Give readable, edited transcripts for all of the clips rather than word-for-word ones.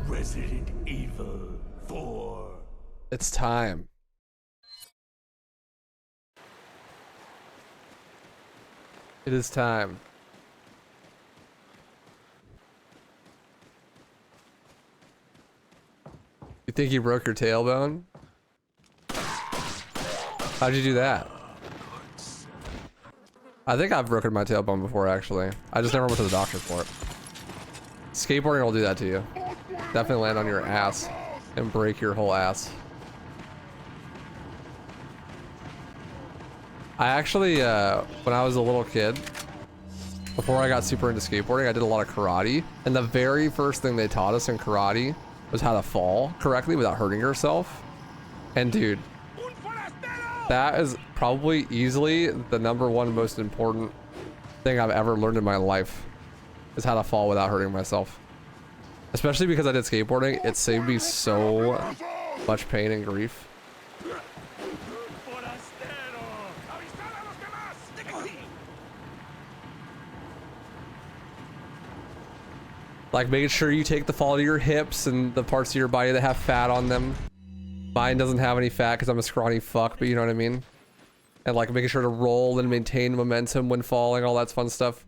Resident Evil 4. It's time. It is time. You think you broke your tailbone? How'd you do that? I think I've broken my tailbone before, actually. I just never went to the doctor for it. Skateboarding will do that to you. Definitely land on your ass and break your whole ass. I actually, when I was a little kid, before I got super into skateboarding, I did a lot of karate. And the very first thing they taught us in karate was how to fall correctly without hurting yourself. And dude, that is probably easily the #1 most important thing I've ever learned in my life, is how to fall without hurting myself. Especially because I did skateboarding, it saved me so much pain and grief. Like making sure you take the fall to your hips and the parts of your body that have fat on them. Mine doesn't have any fat because I'm a scrawny fuck, but you know what I mean? And like making sure to roll and maintain momentum when falling, all that fun stuff.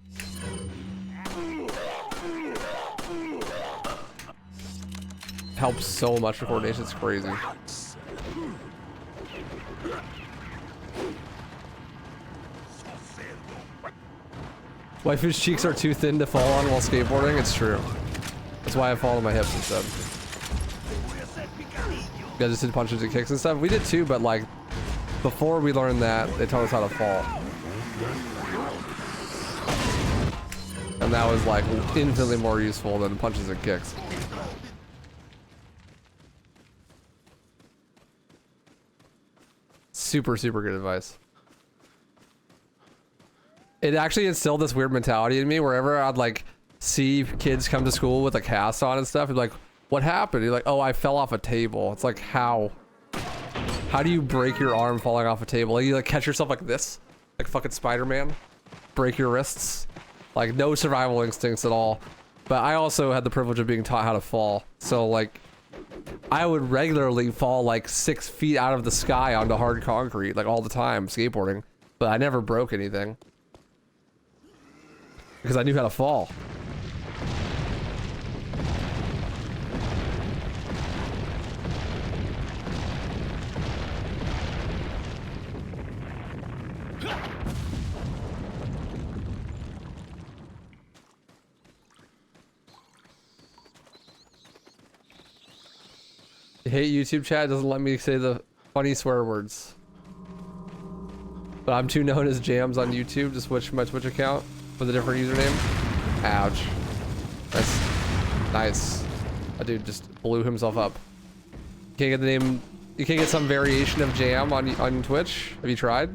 Helps so much with coordination, it's crazy. Waifu's cheeks are too thin to fall on while skateboarding. It's true. That's why I fall on my hips instead. You guys just did punches and kicks and stuff. We did too, but like before we learned that, they taught us how to fall. And that was like infinitely more useful than punches and kicks. Super, super good advice. It actually instilled this weird mentality in me wherever I'd like see kids come to school with a cast on and stuff. It'd be like, what happened? You're like, oh, I fell off a table. It's like, how do you break your arm falling off a table? Like, you like catch yourself like this, like fucking Spider-Man, break your wrists, like no survival instincts at all. But I also had the privilege of being taught how to fall. So like, I would regularly fall like 6 feet out of the sky onto hard concrete, like all the time, skateboarding. But I never broke anything. Because I knew how to fall. I hate YouTube chat, it doesn't let me say the funny swear words. But I'm too known as Jams on YouTube to switch my Twitch account with a different username. Ouch. That's nice. That dude just blew himself up. You can't get the name, you can't get some variation of Jam on Twitch? Have you tried?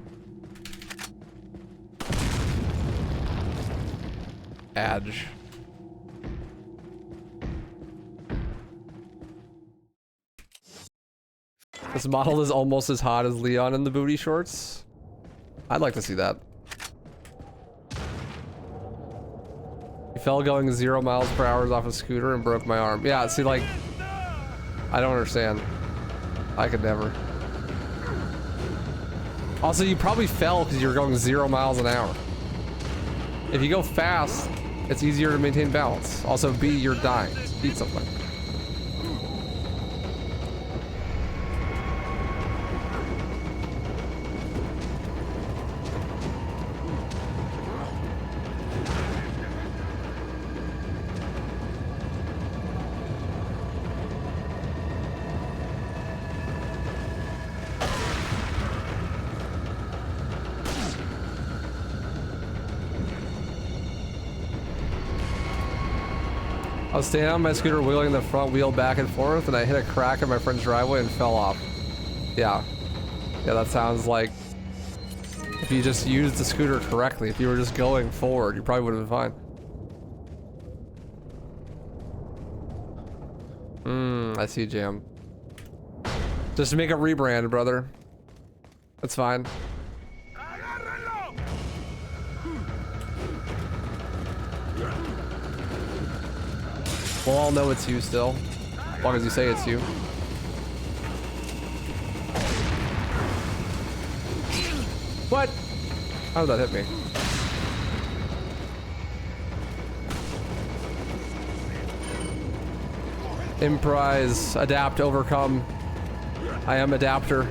Adge. This model is almost as hot as Leon in the booty shorts. I'd like to see that. He fell going 0 miles per hour off a scooter and broke my arm. Yeah, see, like, I don't understand. I could never. Also, you probably fell because you were going 0 miles an hour. If you go fast, it's easier to maintain balance. Also, B, you're dying. Eat something. I was standing on my scooter wheeling the front wheel back and forth and I hit a crack in my friend's driveway and fell off. Yeah. Yeah, that sounds like if you just used the scooter correctly, if you were just going forward, you probably would have been fine. I see, Jam. Just make a rebrand, brother. That's fine. We'll all know it's you still. As long as you say it's you. What? How did that hit me? Improvise, adapt, overcome. I am adapter.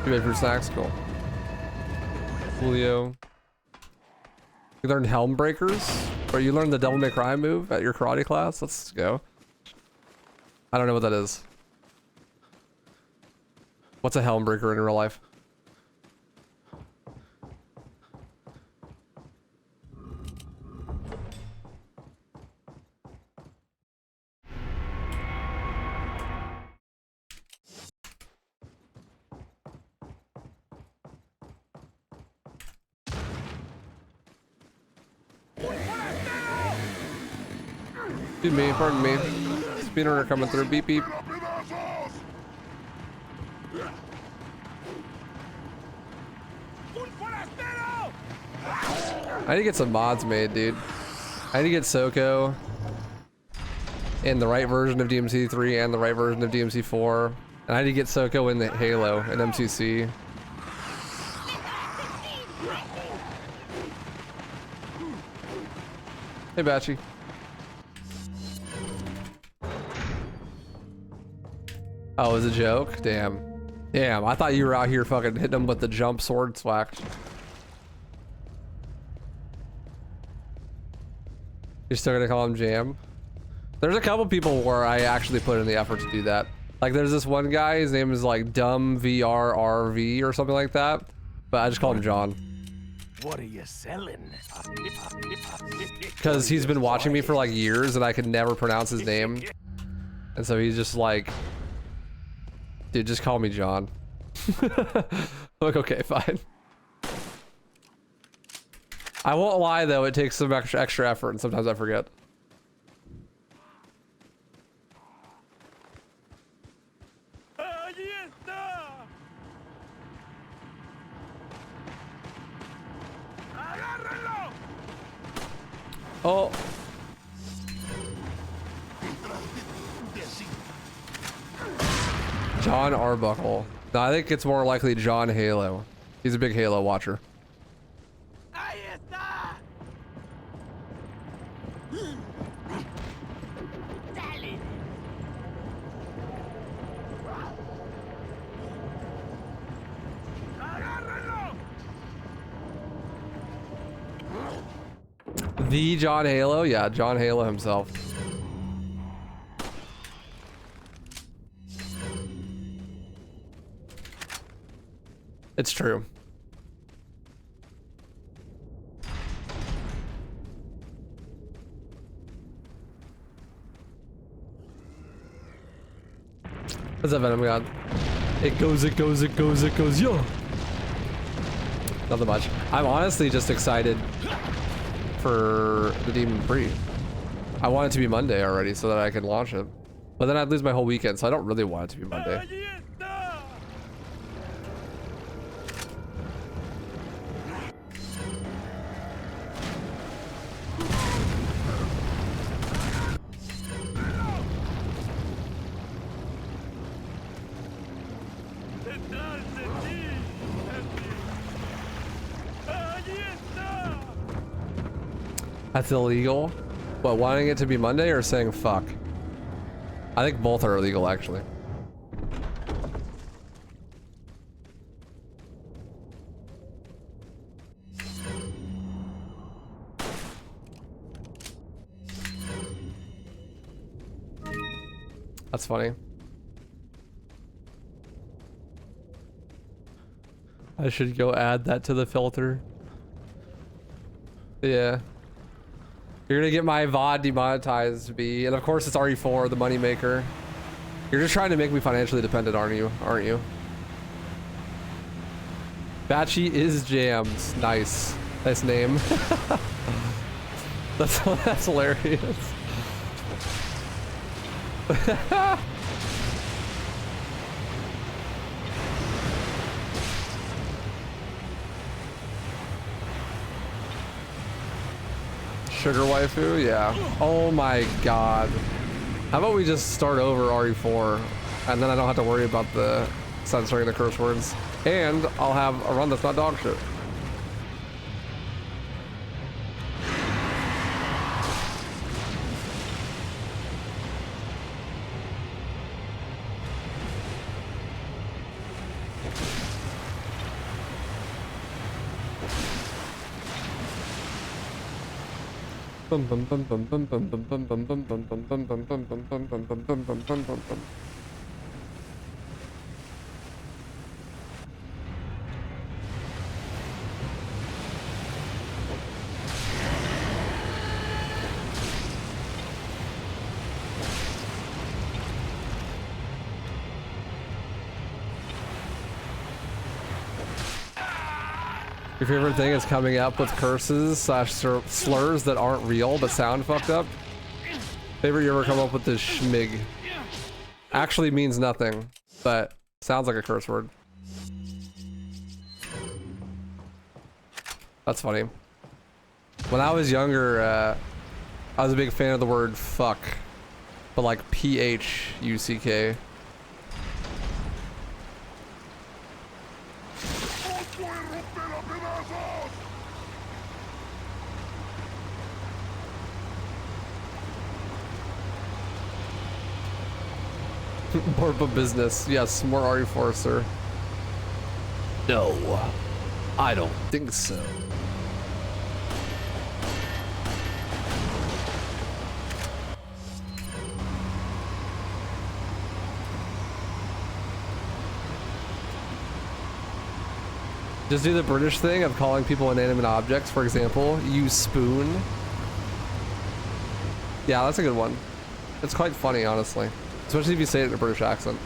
You made for snacks, cool. Julio. You learned Helm Breakers? Or you learned the Devil May Cry move at your karate class? Let's go. I don't know what that is. What's a Helm Breaker in real life? Excuse me, pardon me. Speedrunner coming through. Beep beep. I need to get some mods made, dude. I need to get Soko in the right version of DMC3 and the right version of DMC4. And I need to get Soko in the Halo and MCC. Hey, Batchy. Oh, it was a joke? Damn. Damn, I thought you were out here fucking hitting them with the jump sword swack. You're still gonna call him Jam? There's a couple people where I actually put in the effort to do that. Like there's this one guy, his name is like Dumb VRRV or something like that. But I just call him John. What are you selling? Because he's been watching me for like years and I could never pronounce his name. And so he's just like, dude, just call me John. I'm like, okay, fine. I won't lie though, it takes some extra effort and sometimes I forget. Oh. John Arbuckle. No, I think it's more likely John Halo. He's a big Halo watcher. The John Halo? Yeah, John Halo himself. It's true. What's that Venom God? It goes, it goes, it goes, it goes, yo! Nothing much. I'm honestly just excited for the Demon Free. I want it to be Monday already so that I can launch it. But then I'd lose my whole weekend, so I don't really want it to be Monday. That's illegal? What, wanting it to be Monday or saying fuck? I think both are illegal, actually. That's funny. I should go add that to the filter. Yeah. You're gonna get my VOD demonetized, B, and of course it's RE4, the moneymaker. You're just trying to make me financially dependent, aren't you? Aren't you? Batchy is Jams. Nice. Nice name. That's hilarious. Sugar waifu? Yeah. Oh my god. How about we just start over RE4 and then I don't have to worry about the censoring the curse words. And I'll have a run that's not dog shit. Your favorite thing is coming up with curses slash slurs that aren't real but sound fucked up? Favorite you ever come up with this schmig. Actually means nothing, but sounds like a curse word. That's funny. When I was younger, I was a big fan of the word fuck, but like P-H-U-C-K. More of a business. Yes, more RE4, sir. No, I don't think so. Just do the British thing of calling people inanimate objects. For example, use spoon. Yeah, that's a good one. It's quite funny, honestly. Especially if you say it in a British accent.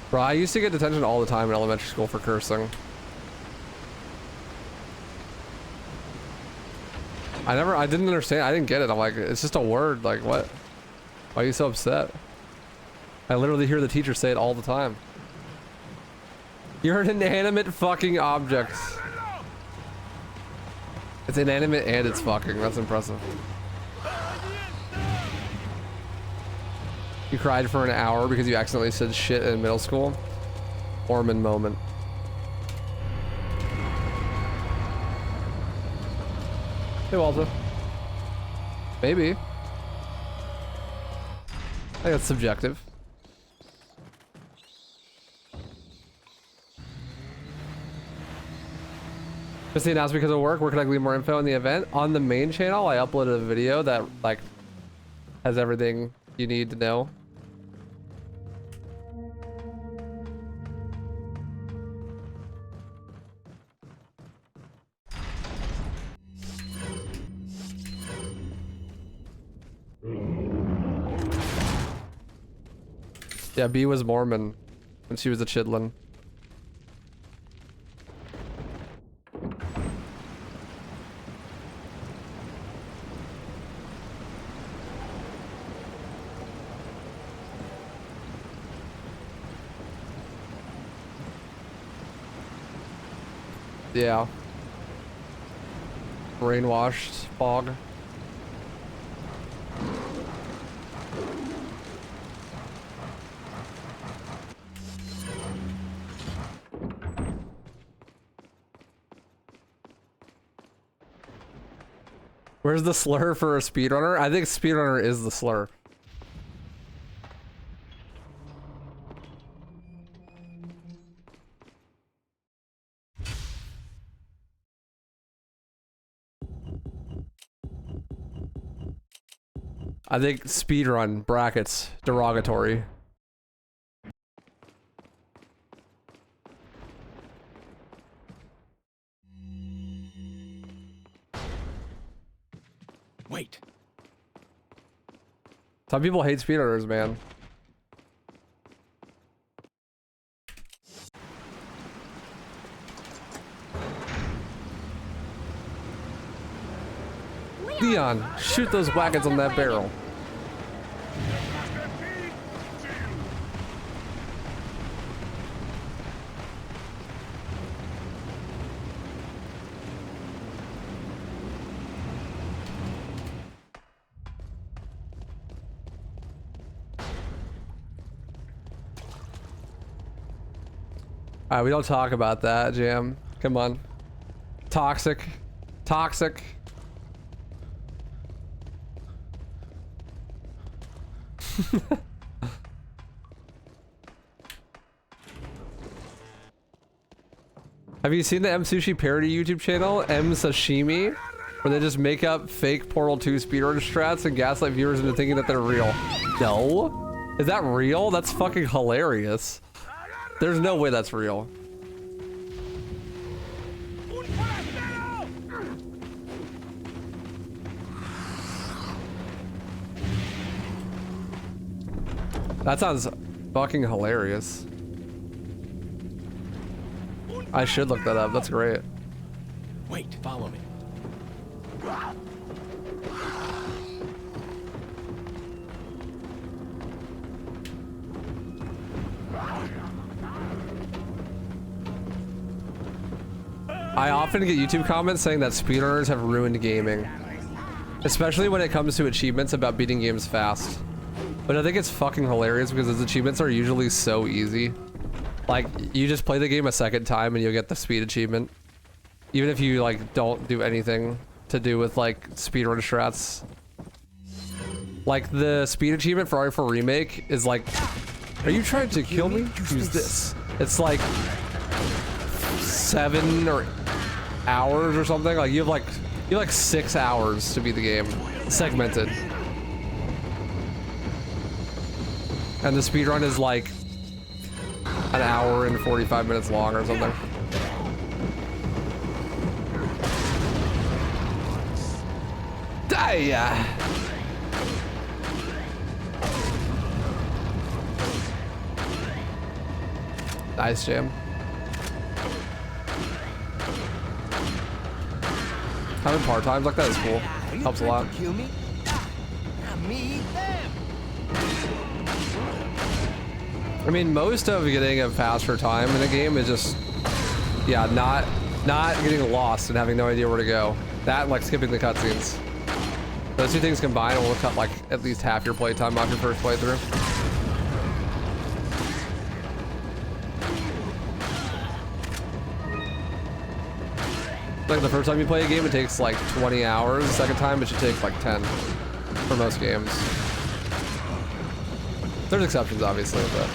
Bro, I used to get detention all the time in elementary school for cursing. I didn't understand. I didn't get it. I'm like, it's just a word. Like, what? Why are you so upset? I literally hear the teacher say it all the time. You're an inanimate fucking object. It's inanimate and it's fucking. That's impressive. You cried for an hour because you accidentally said shit in middle school? Orman moment. Hey, Walter. Maybe. I think that's subjective. Christine asked because of work, where can I glean more info on the event? On the main channel, I uploaded a video that like has everything you need to know. Yeah, B was Mormon when she was a chidlin. Yeah. Brainwashed fog. Where's the slur for a speedrunner? I think speedrunner is the slur. I think speedrun brackets derogatory. Wait. Some people hate speedrunners, man. Leon, shoot those wagons on that barrel. All right, we don't talk about that, Jam. Come on. Toxic. Toxic. Have you seen the M Sushi parody YouTube channel, M Sashimi? Where they just make up fake Portal 2 speedrun strats and gaslight viewers into thinking that they're real. No? Is that real? That's fucking hilarious. There's no way that's real. That sounds fucking hilarious. I should look that up. That's great. Wait, follow me. I often get YouTube comments saying that speedrunners have ruined gaming. Especially when it comes to achievements about beating games fast. But I think it's fucking hilarious because those achievements are usually so easy. Like, you just play the game a second time and you'll get the speed achievement. Even if you, like, don't do anything to do with, like, speedrun strats. Like, the speed achievement for RE4 Remake is like, are you trying to kill me? Use this. It's like 7 or hours or something. Like, you have like 6 hours to beat the game. Segmented. And the speedrun is like an hour and 45 minutes long or something. Die! Nice, Jam. Having part-times like that is cool. Helps a lot. I mean, most of getting a faster time in a game is just, yeah, not getting lost and having no idea where to go. That and, like, skipping the cutscenes. Those two things combined will cut, like, at least half your playtime off your first playthrough. Like, the first time you play a game, it takes, like, 20 hours. The second time, it should take, like, 10 for most games. There's exceptions, obviously, but...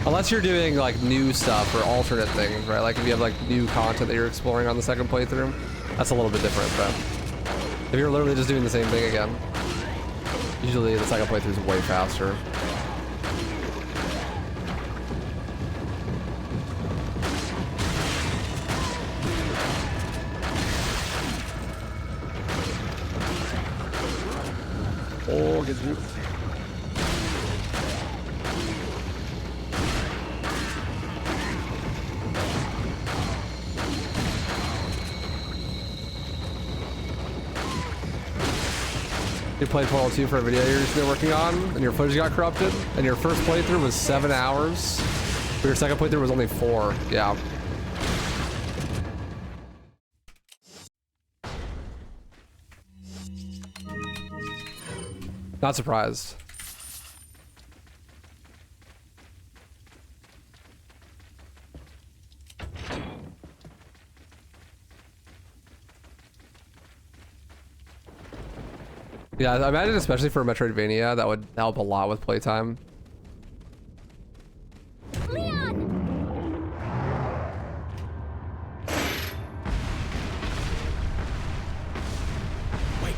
Unless you're doing, like, new stuff or alternate things, right? Like, if you have, like, new content that you're exploring on the second playthrough, that's a little bit different, but... If you're literally just doing the same thing again, usually the second playthrough is way faster. Oh, get you. You played Portal 2 for a video you're just working on, and your footage got corrupted, and your first playthrough was 7 hours, but your second playthrough was only 4. Yeah. Not surprised. Yeah, I imagine especially for Metroidvania, that would help a lot with playtime. Wait.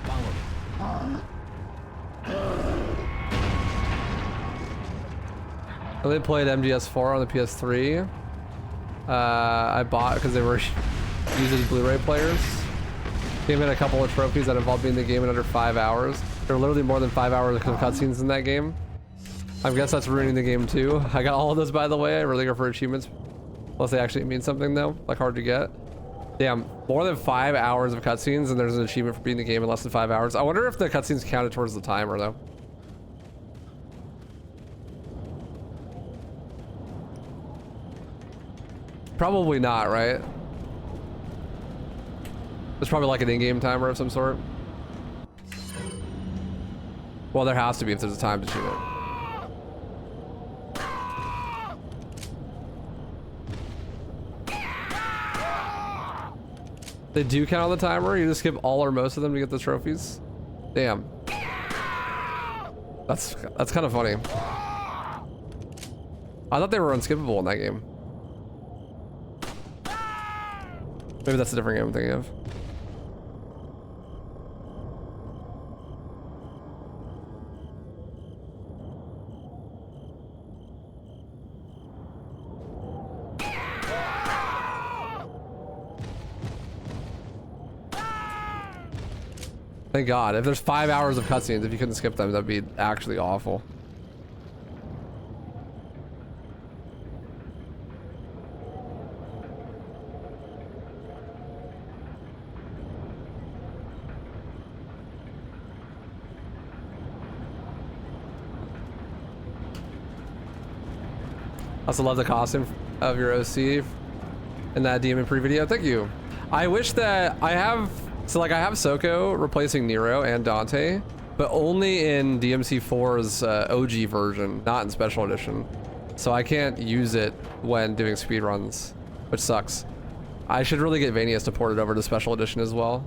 Follow me. I only played MGS4 on the PS3. I bought because they were used as Blu-ray players. Game had a couple of trophies that involved beating the game in under 5 hours. There are literally more than 5 hours of cutscenes in that game. I guess that's ruining the game too. I got all of those, by the way. I really go for achievements. Unless they actually mean something though, like hard to get. Damn, more than 5 hours of cutscenes and there's an achievement for beating the game in less than 5 hours. I wonder if the cutscenes counted towards the timer though. Probably not, right? There's probably like an in-game timer of some sort. Well, there has to be if there's a time to shoot it. They do count on the timer? You just skip all or most of them to get the trophies? Damn. That's kind of funny. I thought they were unskippable in that game. Maybe that's a different game I'm thinking of. Thank God. If there's 5 hours of cutscenes, if you couldn't skip them, that'd be actually awful. I also love the costume of your OC in that DM Pre video. Thank you. I wish that I have, so like I have Soko replacing Nero and Dante, but only in DMC4's OG version, not in Special Edition. So I can't use it when doing speedruns, which sucks. I should really get Vanius to port it over to Special Edition as well.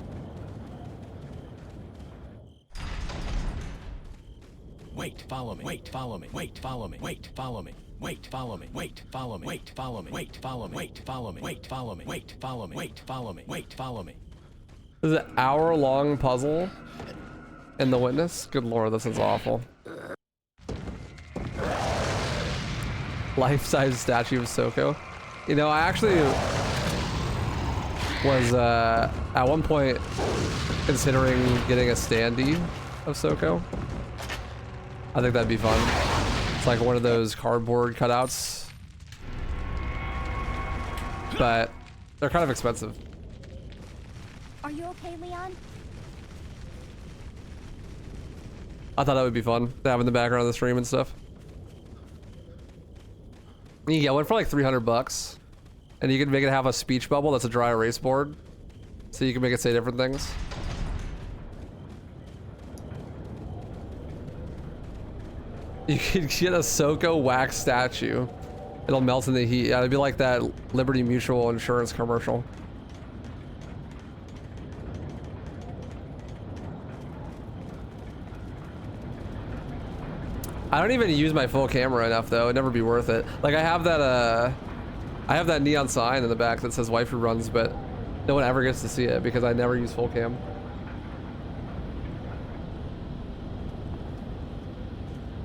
Wait, follow me. Wait, follow me. Wait, follow me. Wait, follow me. Wait, follow me. Wait, follow me. Wait, follow me. Wait, follow me. Wait, follow me. Wait, follow me. Wait, follow me. Wait, follow me. Wait, follow me. This is an hour-long puzzle in the witness. Good lord, this is awful. Life-size statue of Soko. You know, I actually was at one point considering getting a standee of Soko. I think that'd be fun. It's like one of those cardboard cutouts, but they're kind of expensive. Are you okay, Leon? I thought that would be fun to have in the background of the stream and stuff. You can get one for like 300 bucks, and you can make it have a speech bubble that's a dry erase board, so you can make it say different things. You could get a Soko wax statue. It'll melt in the heat. Yeah, it'd be like that Liberty Mutual insurance commercial. I don't even use my full camera enough though. It'd never be worth it. Like I have that neon sign in the back that says WaifuRuns, but no one ever gets to see it because I never use full cam.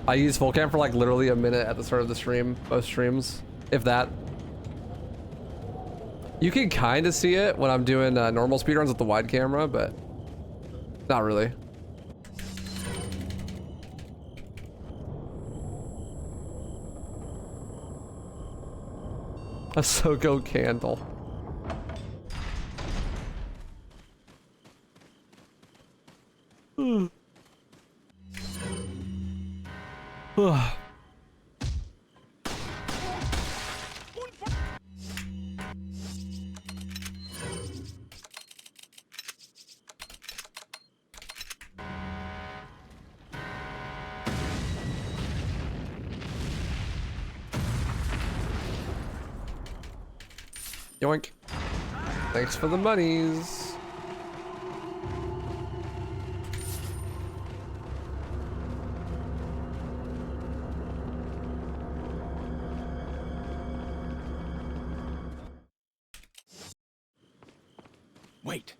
I use full cam for like literally a minute at the start of the stream, most streams, if that. You can kind of see it when I'm doing normal speedruns with the wide camera, but not really. A Soko candle. Yoink. Thanks for the monies. Wait.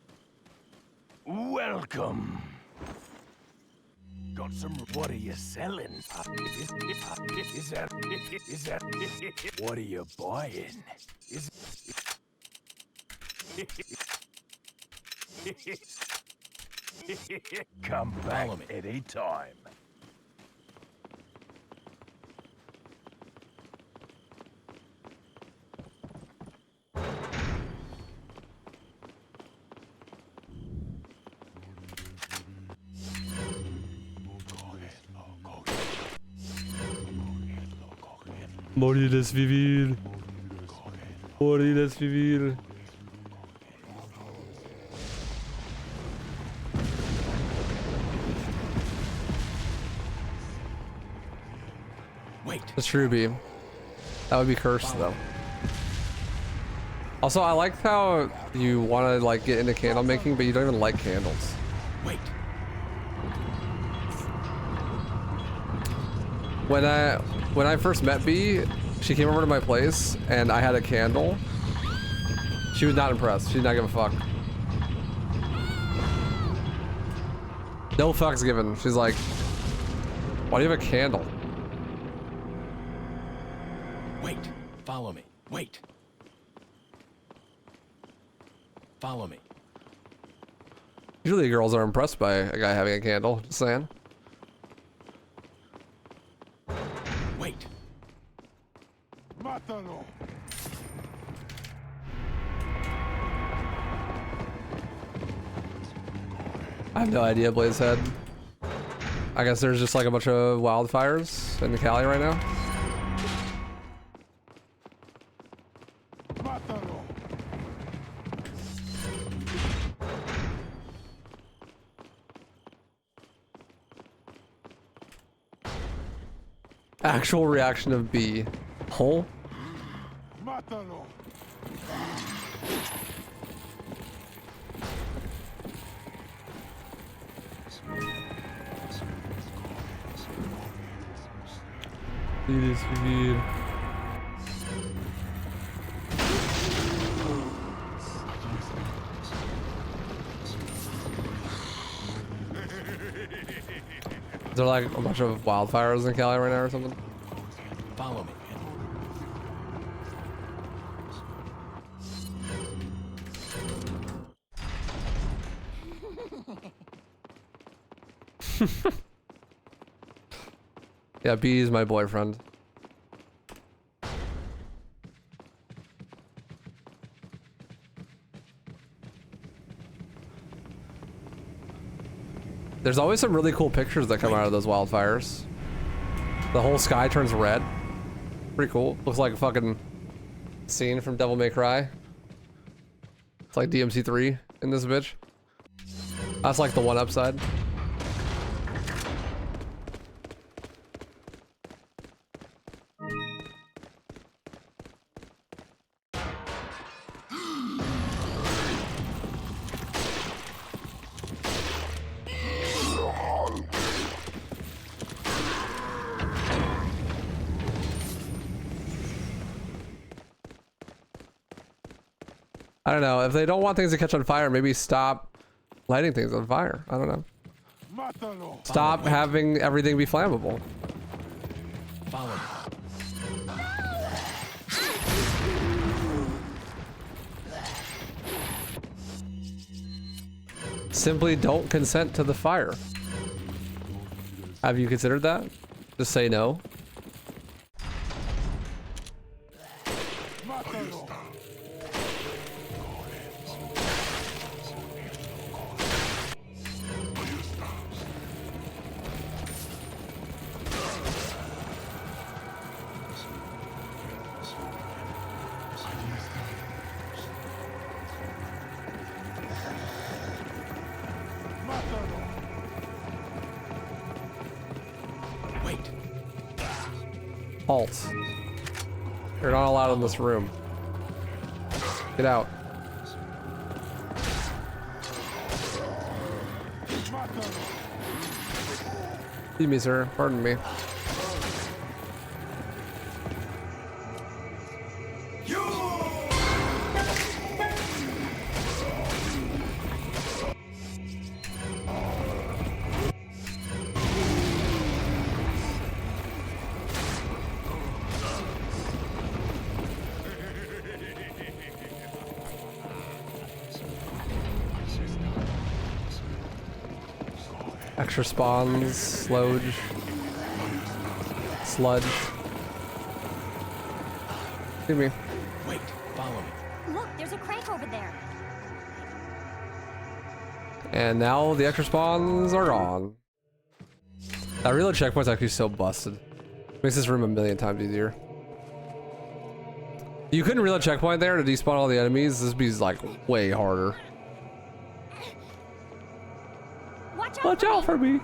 Welcome. Got some. What are you selling? Is that? What are you buying? Come back any time. Morirás vivir. Morirás vivir. It's true, B. That would be cursed though. Also, I like how you want to like get into candle making, but you don't even like candles. Wait. When I first met B, she came over to my place and I had a candle. She was not impressed. She did not give a fuck. No fucks given. She's like, why do you have a candle? Wait. Follow me. Wait. Follow me. Usually girls are impressed by a guy having a candle. Just saying. Wait. Mátalo. I have no idea, Blazehead. I guess there's just like a bunch of wildfires in Cali right now. Mátalo. Actual reaction of B. Hole? Mátalo. Speed. Is there like a bunch of wildfires in Cali right now or something? Follow me. Yeah, B is my boyfriend. There's always some really cool pictures that come out of those wildfires. The whole sky turns red. Pretty cool. Looks like a fucking scene from Devil May Cry. It's like DMC3 in this bitch. That's like the one upside. I don't know. If they don't want things to catch on fire, maybe stop lighting things on fire. I don't know. Mátalo. Stop having everything be flammable. Follow me. Simply don't consent to the fire. Have you considered that? Just say no. Mátalo. Wait. Halt. You're not allowed in this room. Get out. Excuse me, sir. Pardon me. Extra spawns, sludge. Excuse me. Wait. Follow me. Look, there's a crank over there. And now the extra spawns are gone. That reload checkpoint's actually so busted. Makes this room a million times easier. You couldn't reload checkpoint there to despawn all the enemies. This would be like way harder. Watch out for me.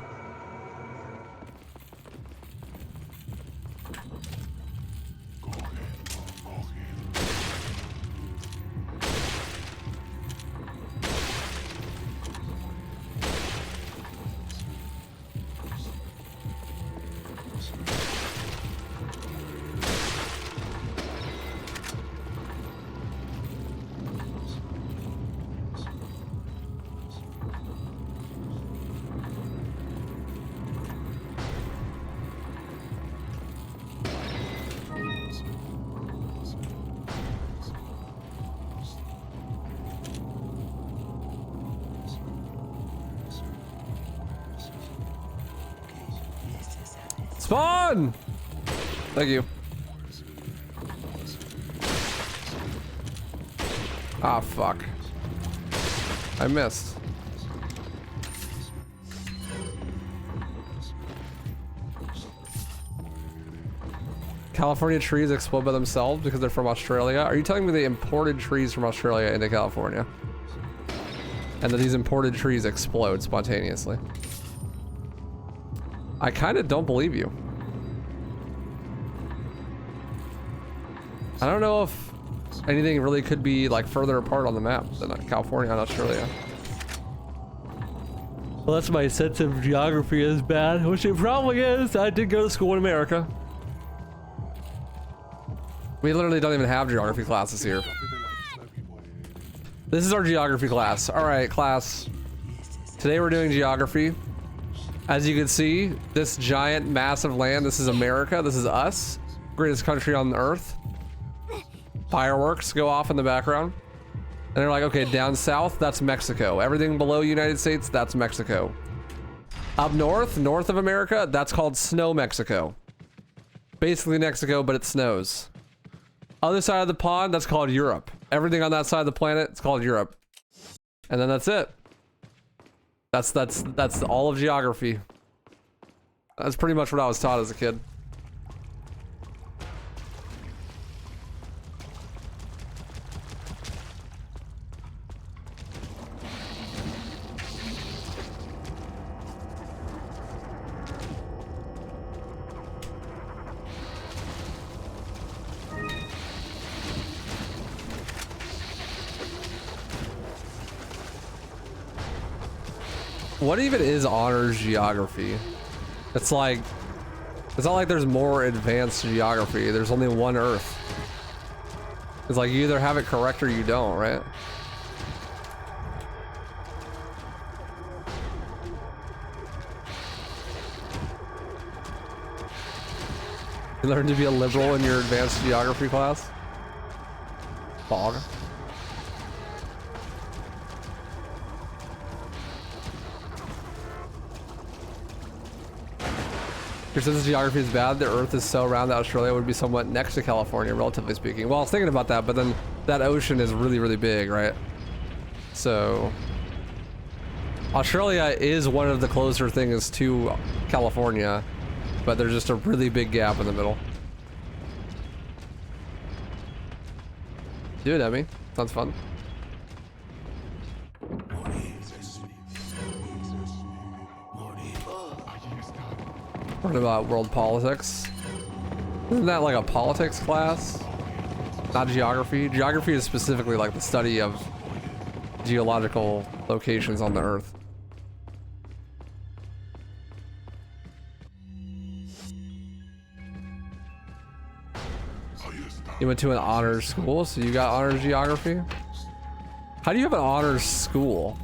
Spawn! Thank you. Ah, fuck. I missed. California trees explode by themselves because they're from Australia? Are you telling me they imported trees from Australia into California? And that these imported trees explode spontaneously? I kind of don't believe you. I don't know if anything really could be like further apart on the map than California and Australia. Well, that's my sense of geography is bad, which it probably is. I did go to school in America. We literally don't even have geography classes here. This is our geography class. All right, class. Today we're doing geography. As you can see, this giant, massive land, this is America. This is us, greatest country on earth. Fireworks go off in the background. And they're like, okay, down south, that's Mexico. Everything below United States, that's Mexico. Up north, north of America, that's called Snow Mexico. Basically Mexico, but it snows. Other side of the pond, that's called Europe. Everything on that side of the planet, it's called Europe. And then that's it. That's all of geography. That's pretty much what I was taught as a kid. What even is honors geography? It's like, it's not like there's more advanced geography. There's only one Earth. It's like you either have it correct or you don't, right? You learn to be a liberal in your advanced geography class? Fog. Since geography is bad, the Earth is so round that Australia would be somewhat next to California, relatively speaking. Well, I was thinking about that, but then that ocean is really, really big, right? So Australia is one of the closer things to California, but there's just a really big gap in the middle. Do it, Emmy. Sounds fun. Learn about world politics. Isn't that like a politics class? Not geography. Geography is specifically like the study of geological locations on the Earth. You went to an honors school, so you got honors geography? How do you have an honors school?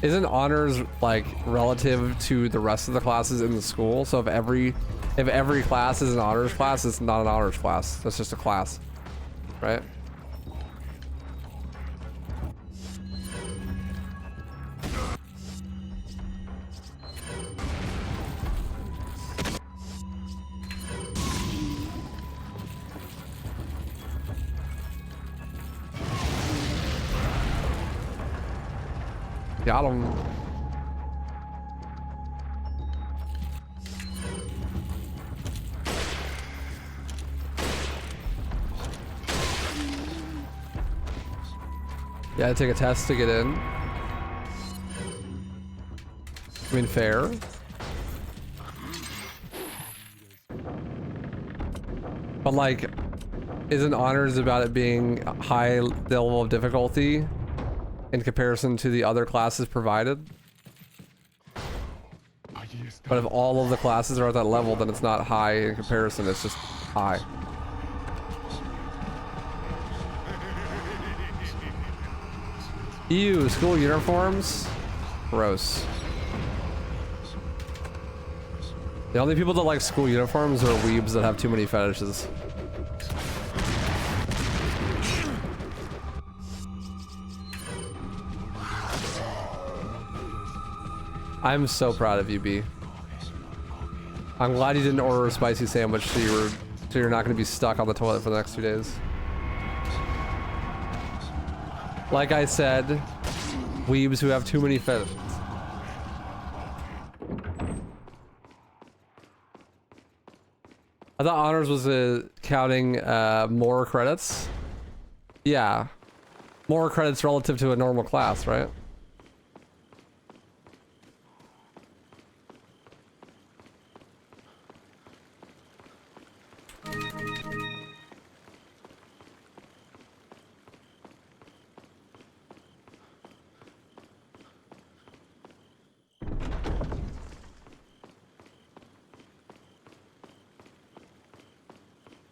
Isn't honors like relative to the rest of the classes in the school? So if every class is an honors class, it's not an honors class. That's just a class, right? Got him. Yeah, I take a test to get in. I mean, fair. But like, isn't honors about it being a high level of difficulty in comparison to the other classes provided? But if all of the classes are at that level, then it's not high in comparison, it's just high. Ew, school uniforms? Gross. The only people that like school uniforms are weebs that have too many fetishes. I'm so proud of you, B. I'm glad you didn't order a spicy sandwich, so you're not going to be stuck on the toilet for the next 2 days. Like I said, weebs who have too many fetishes. I thought honors was counting more credits. Yeah, more credits relative to a normal class, right?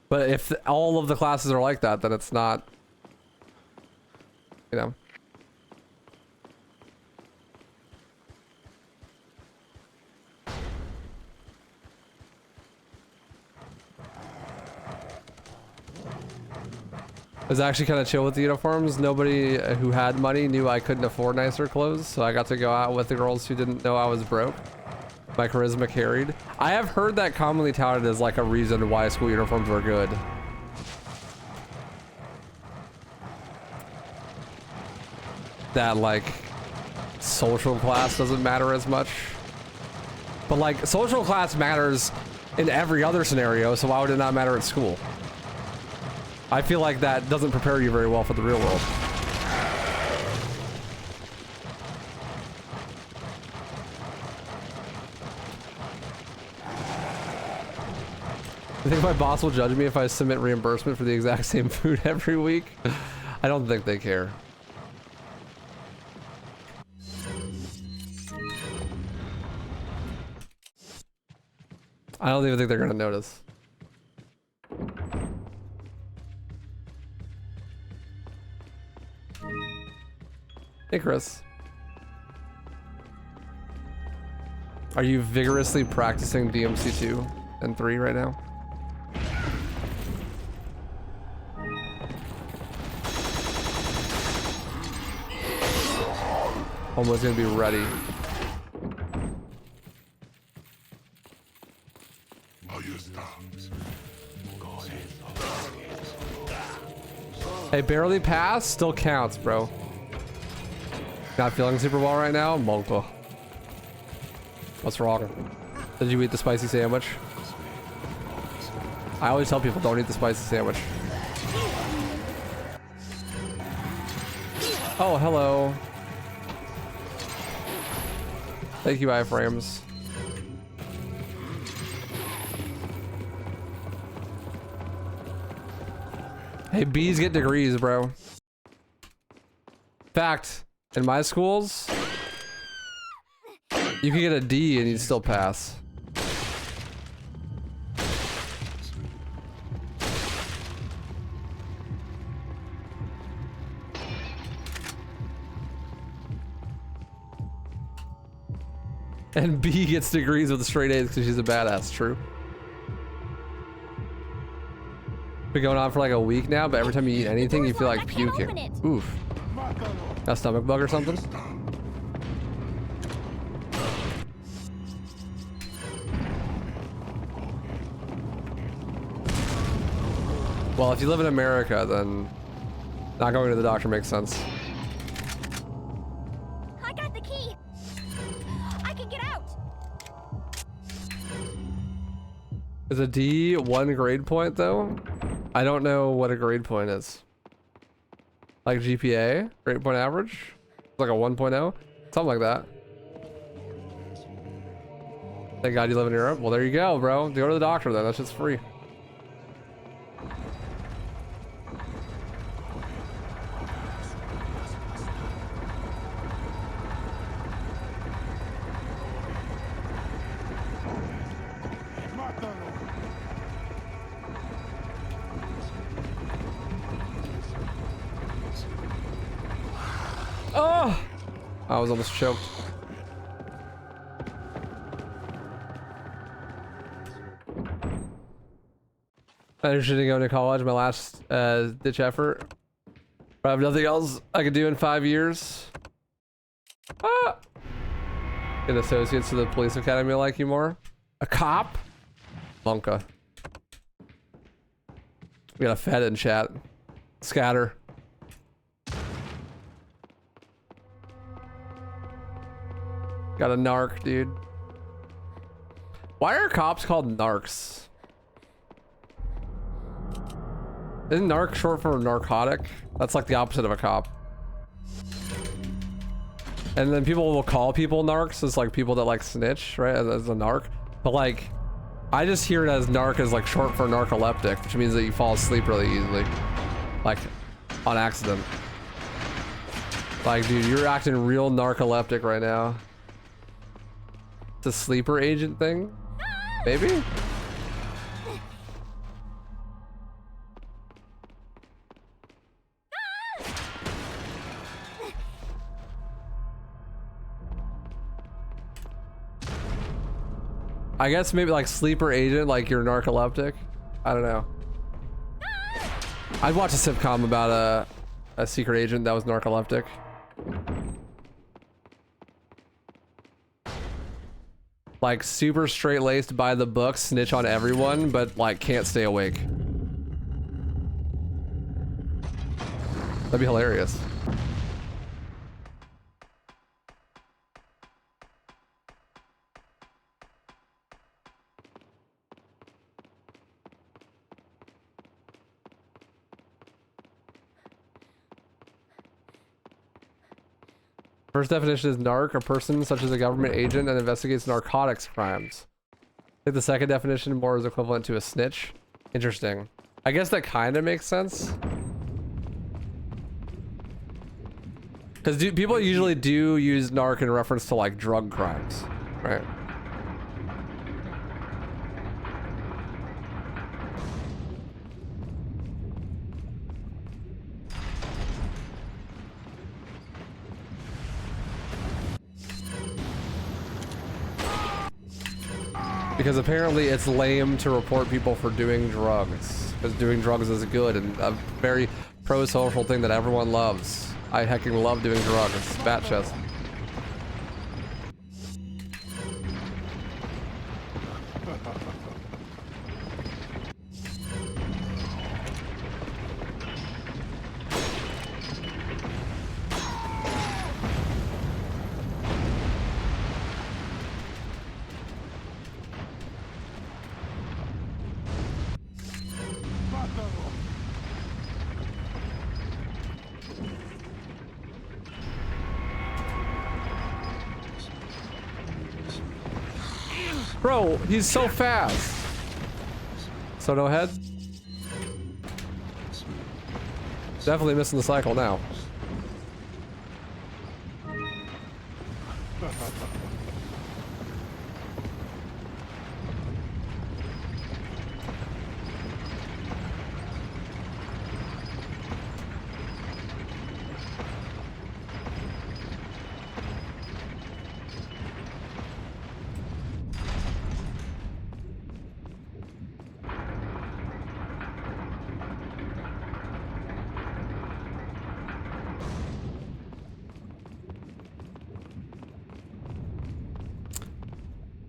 But if all of the classes are like that, then it's not, you know. It was actually kind of chill with the uniforms. Nobody who had money knew I couldn't afford nicer clothes, so I got to go out with the girls who didn't know I was broke. My charisma carried. I have heard that commonly touted as like a reason why school uniforms were good. That like social class doesn't matter as much. But like social class matters in every other scenario, so why would it not matter at school? I feel like that doesn't prepare you very well for the real world. I think my boss will judge me if I submit reimbursement for the exact same food every week. I don't think they care. I don't even think they're gonna notice. Hey, Chris. Are you vigorously practicing DMC 2 and 3 right now? Almost gonna be ready. Hey, barely passed, still counts, bro. Not feeling super well right now? Monko. What's wrong? Did you eat the spicy sandwich? I always tell people don't eat the spicy sandwich. Oh, hello. Thank you, iframes. Hey, B's get degrees, bro. Fact, in my schools, you can get a D and you'd still pass. And B gets degrees with straight A's because she's a badass, true. Been going on for like a week now, but every time you eat anything, you feel like puking. Oof. A stomach bug or something? Well, if you live in America, then not going to the doctor makes sense. I got the key. I can get out. Is a D one grade point though? I don't know what a grade point is. Like GPA, grade point average, like a 1.0, something like that. Thank God you live in Europe. Well, there you go, bro. Go to the doctor then. That's just free. Oh! I was almost choked. I'm interested in going to college, my last ditch effort. I have nothing else I could do in 5 years. Ah! Get associates to the police academy like you more. A cop? Monka. We got a Fed in chat. Scatter. Got a narc, dude. Why are cops called narcs? Isn't narc short for narcotic? That's like the opposite of a cop. And then people will call people narcs as like people that like snitch, right? As a narc. But like, I just hear it as narc as like short for narcoleptic, which means that you fall asleep really easily. Like, on accident. Like, dude, you're acting real narcoleptic right now. It's a sleeper agent thing? Maybe? I guess maybe like sleeper agent, like you're narcoleptic. I don't know. I'd watch a sitcom about a secret agent that was narcoleptic. Like super straight-laced by the book, snitch on everyone, but like can't stay awake. That'd be hilarious. First definition is narc, a person such as a government agent that investigates narcotics crimes. I think the second definition more is equivalent to a snitch. Interesting. I guess that kind of makes sense. Because people usually do use narc in reference to like drug crimes, right? Because apparently it's lame to report people for doing drugs. Because doing drugs is good and a very pro-social thing that everyone loves. I hecking love doing drugs. Bat chest. Bro, he's so fast. So no head? Definitely missing the cycle now.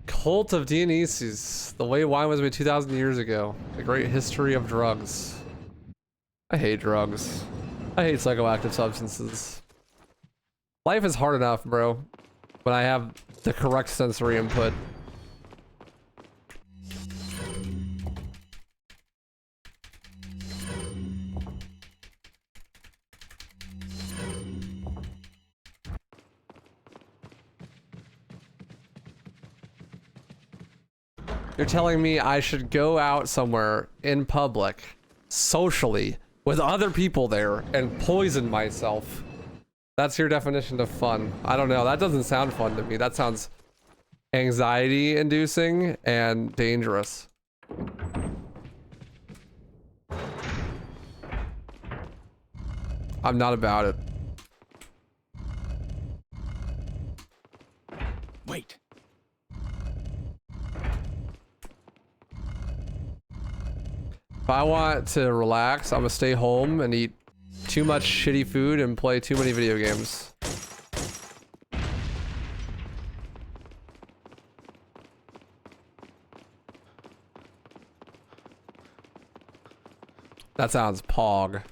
Cult of Dionysus, the way wine was made 2,000 years ago. The great history of drugs. I hate drugs. I hate psychoactive substances. Life is hard enough, bro, when I have the correct sensory input. You're telling me I should go out somewhere in public, socially, with other people there, and poison myself. That's your definition of fun. I don't know. That doesn't sound fun to me. That sounds anxiety-inducing and dangerous. I'm not about it. Wait. If I want to relax, I'm gonna stay home and eat too much shitty food and play too many video games. That sounds pog.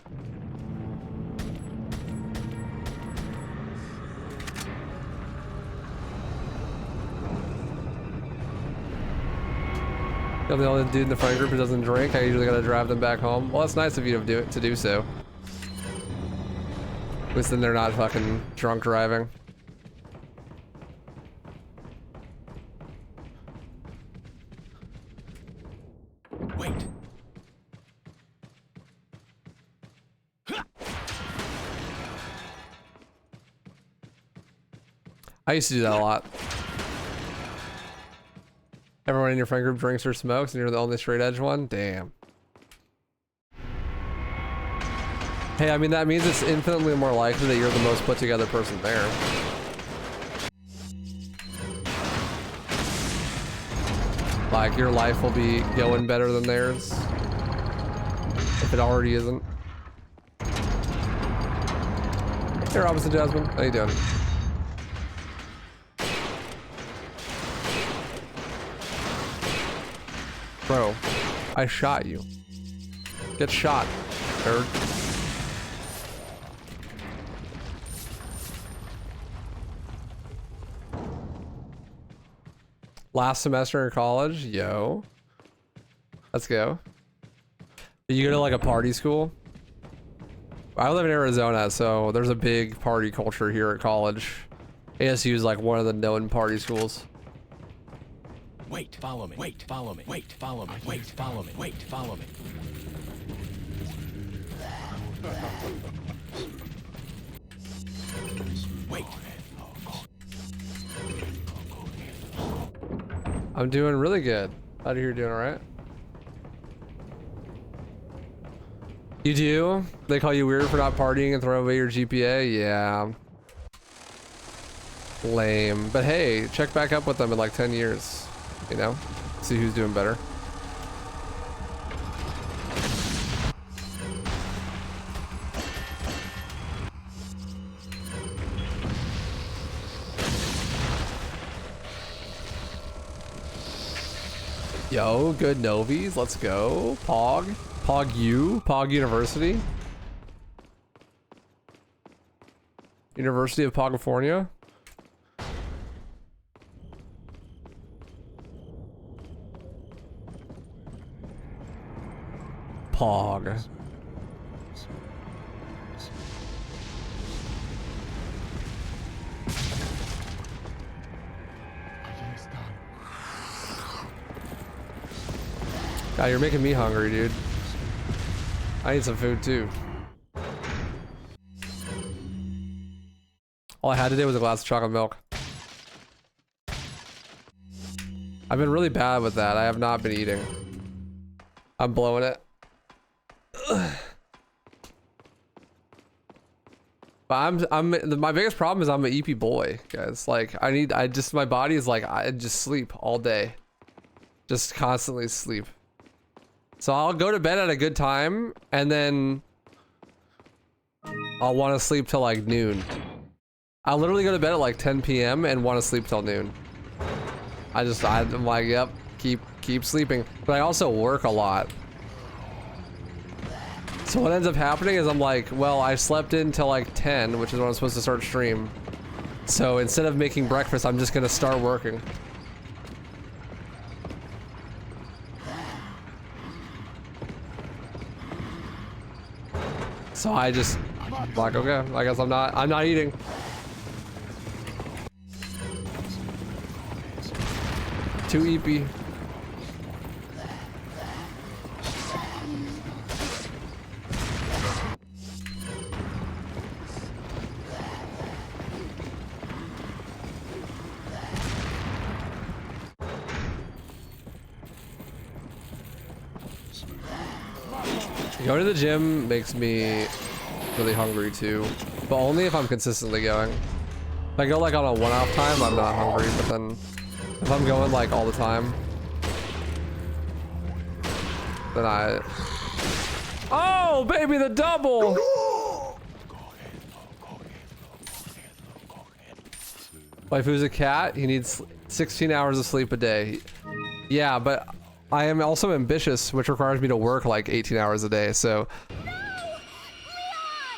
You're the only dude in the friend group who doesn't drink. I usually gotta drive them back home. Well, it's nice of you to do so. At least then they're not fucking drunk driving. Wait. I used to do that a lot. Everyone in your friend group drinks or smokes and you're the only straight edge one? Damn. Hey, I mean, that means it's infinitely more likely that you're the most put together person there. Like, your life will be going better than theirs. If it already isn't. Hey, Robinson Jasmine. How you doing? Bro, I shot you. Get shot, nerd. Last semester in college? Yo. Let's go. Did you go to like a party school? I live in Arizona, so there's a big party culture here at college. ASU is like one of the known party schools. Wait, follow me. Wait, follow me. Wait, follow me. Wait, follow me. Wait, follow me. Wait. I'm doing really good. How do you doing all right? You do? They call you weird for not partying and throwing away your GPA? Yeah. Lame. But hey, check back up with them in like 10 years. You know? See who's doing better. Yo, good Novies. Let's go. Pog. Pog U. Pog University. University of Pogifornia. Pog. God, you're making me hungry, dude. I need some food too. All I had today was a glass of chocolate milk. I've been really bad with that. I have not been eating. I'm blowing it. But my biggest problem is I'm an EP boy, guys. Like my body is like, I just sleep all day. Just constantly sleep. So I'll go to bed at a good time and then I'll want to sleep till like noon. I'll literally go to bed at like 10 p.m. and want to sleep till noon. I'm like, yep, keep sleeping. But I also work a lot. So what ends up happening is I'm like, well, I slept in till like 10, which is when I'm supposed to start stream. So instead of making breakfast, I'm just gonna start working. So I just like, okay, I guess I'm not eating. Too EP. Going to the gym makes me really hungry too, but only if I'm consistently going. If I go like on a one-off time, I'm not hungry, but then if I'm going like all the time, then oh baby, the double! Waifu's a cat. He needs 16 hours of sleep a day. Yeah, but I am also ambitious, which requires me to work like 18 hours a day. So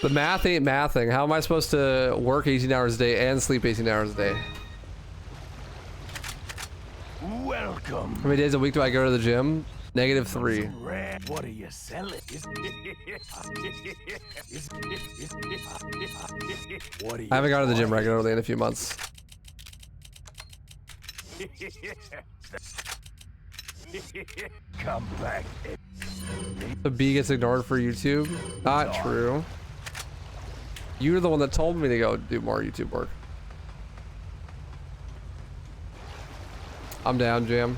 the math ain't mathing. How am I supposed to work 18 hours a day and sleep 18 hours a day? Welcome. How many days a week do I go to the gym? -3. What are you selling? What are you I haven't gone to the gym regularly in a few months. Come back. The B gets ignored for YouTube? Not true. You're the one that told me to go do more YouTube work. I'm down, Jam.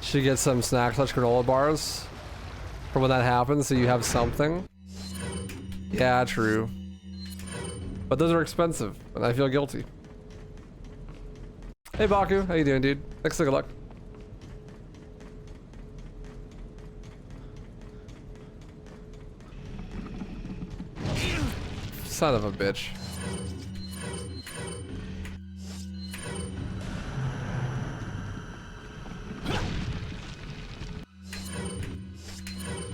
Should get some snack slash granola bars for when that happens, so you have something. Yeah, true. But those are expensive, and I feel guilty. Hey Baku, how you doing, dude? Thanks, good luck. Son of a bitch.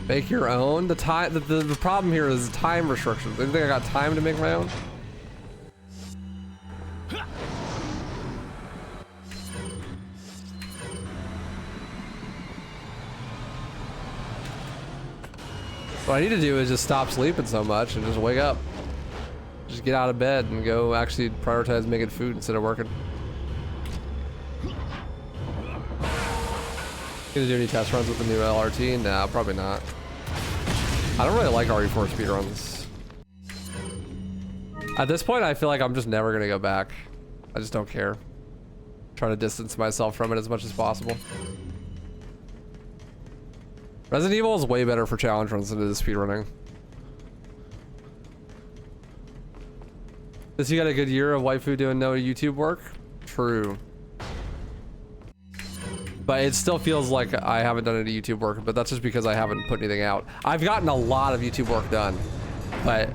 Make your own? The time, the problem here is time restrictions. Do you think I got time to make my own? What I need to do is just stop sleeping so much and just wake up. Just get out of bed and go actually prioritize making food instead of working. Gonna do any test runs with the new LRT? Nah, probably not. I don't really like RE4 speedruns. At this point, I feel like I'm just never gonna go back. I just don't care. Try to distance myself from it as much as possible. Resident Evil is way better for challenge runs than it is speedrunning. Does you got a good year of waifu doing no YouTube work? True. But it still feels like I haven't done any YouTube work, but that's just because I haven't put anything out. I've gotten a lot of YouTube work done, but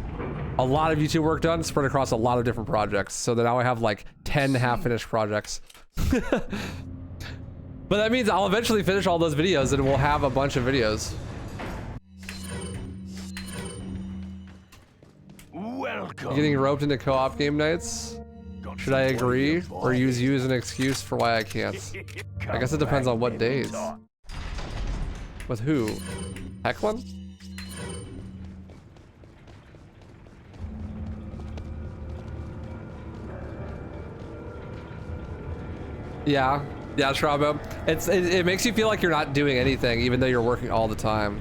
a lot of YouTube work done spread across a lot of different projects. So that now I have like 10 half-finished projects. But that means I'll eventually finish all those videos and we'll have a bunch of videos. Welcome. Getting roped into co-op game nights? Should I agree or use you as an excuse for why I can't? I guess it depends on what days. With who? Hecklin? Yeah. Yeah, Trabo. It makes you feel like you're not doing anything even though you're working all the time.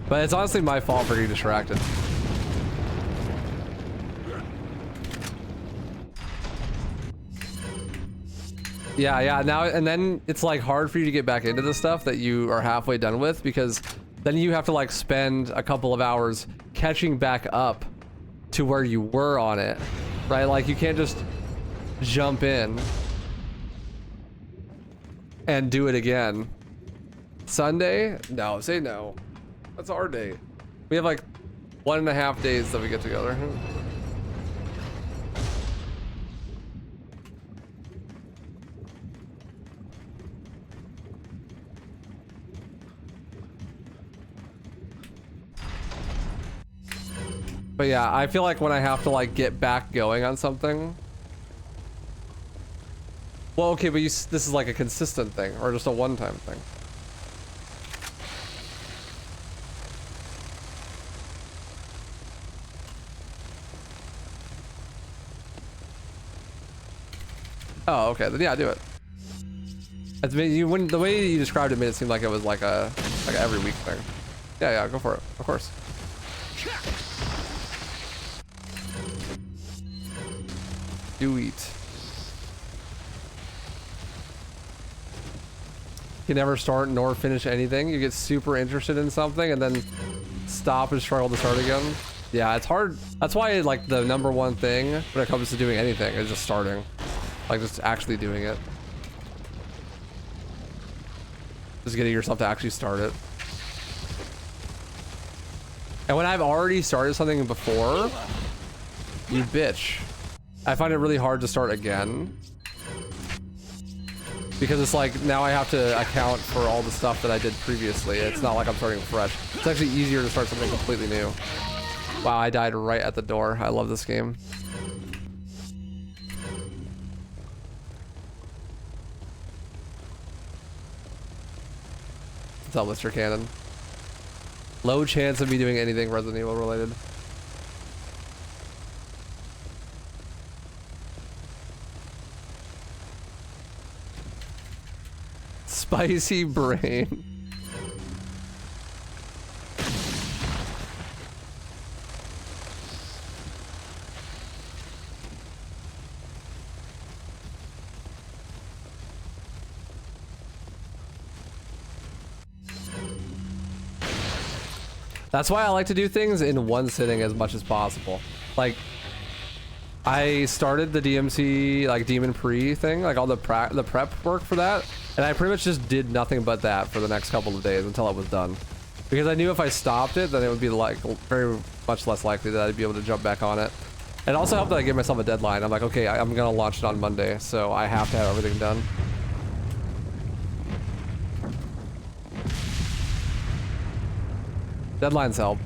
But it's honestly my fault for getting distracted. Yeah, now and then it's like hard for you to get back into the stuff that you are halfway done with, because then you have to like spend a couple of hours catching back up to where you were on it, right? Like you can't just jump in and do it again. Sunday? No, say no. That's our day. We have like 1.5 days that we get together. But yeah, I feel like when I have to like get back going on something. Well, okay, but this is like a consistent thing or just a one-time thing. Oh, okay, then yeah, do it. It's, the way you described it made it seem like it was like a every week thing. Yeah, go for it, of course. Do eat. You can never start nor finish anything. You get super interested in something and then stop and struggle to start again. Yeah, it's hard. That's why like the #1 thing when it comes to doing anything is just starting. Like just actually doing it. Just getting yourself to actually start it. And when I've already started something before, you bitch. I find it really hard to start again. Because it's like, now I have to account for all the stuff that I did previously. It's not like I'm starting fresh. It's actually easier to start something completely new. Wow, I died right at the door. I love this game. What's up, Mr. Cannon? Low chance of me doing anything Resident Evil related. Spicy brain. That's why I like to do things in one sitting as much as possible. Like, I started the DMC, like Demon Pre thing, like all the prep work for that, and I pretty much just did nothing but that for the next couple of days until it was done. Because I knew if I stopped it, then it would be like very much less likely that I'd be able to jump back on it. It also helped that I gave myself a deadline. I'm like, okay, I'm gonna launch it on Monday, so I have to have everything done. Deadlines help.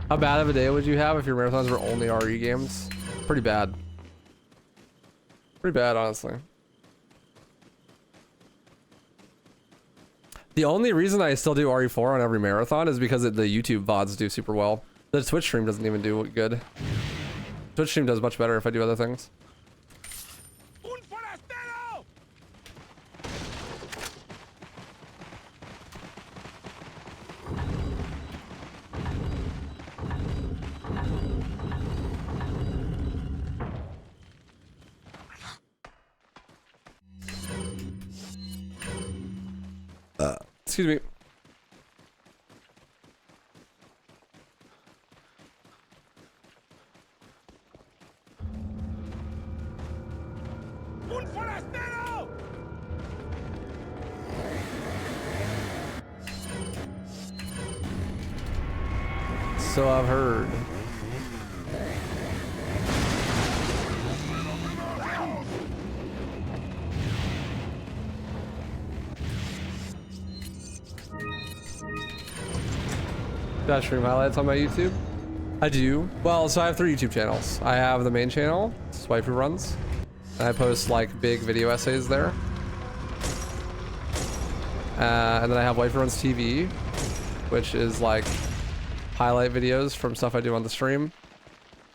How bad of a day would you have if your marathons were only RE games? Pretty bad. Pretty bad, honestly. The only reason I still do RE4 on every marathon is because the YouTube VODs do super well. The Twitch stream doesn't even do good. Twitch stream does much better if I do other things. Excuse me. So I've heard. Got stream highlights on my YouTube? I do. Well, so I have 3 YouTube channels. I have the main channel, WaifuRuns, and I post like big video essays there. And then I have WaifuRuns TV, which is like highlight videos from stuff I do on the stream.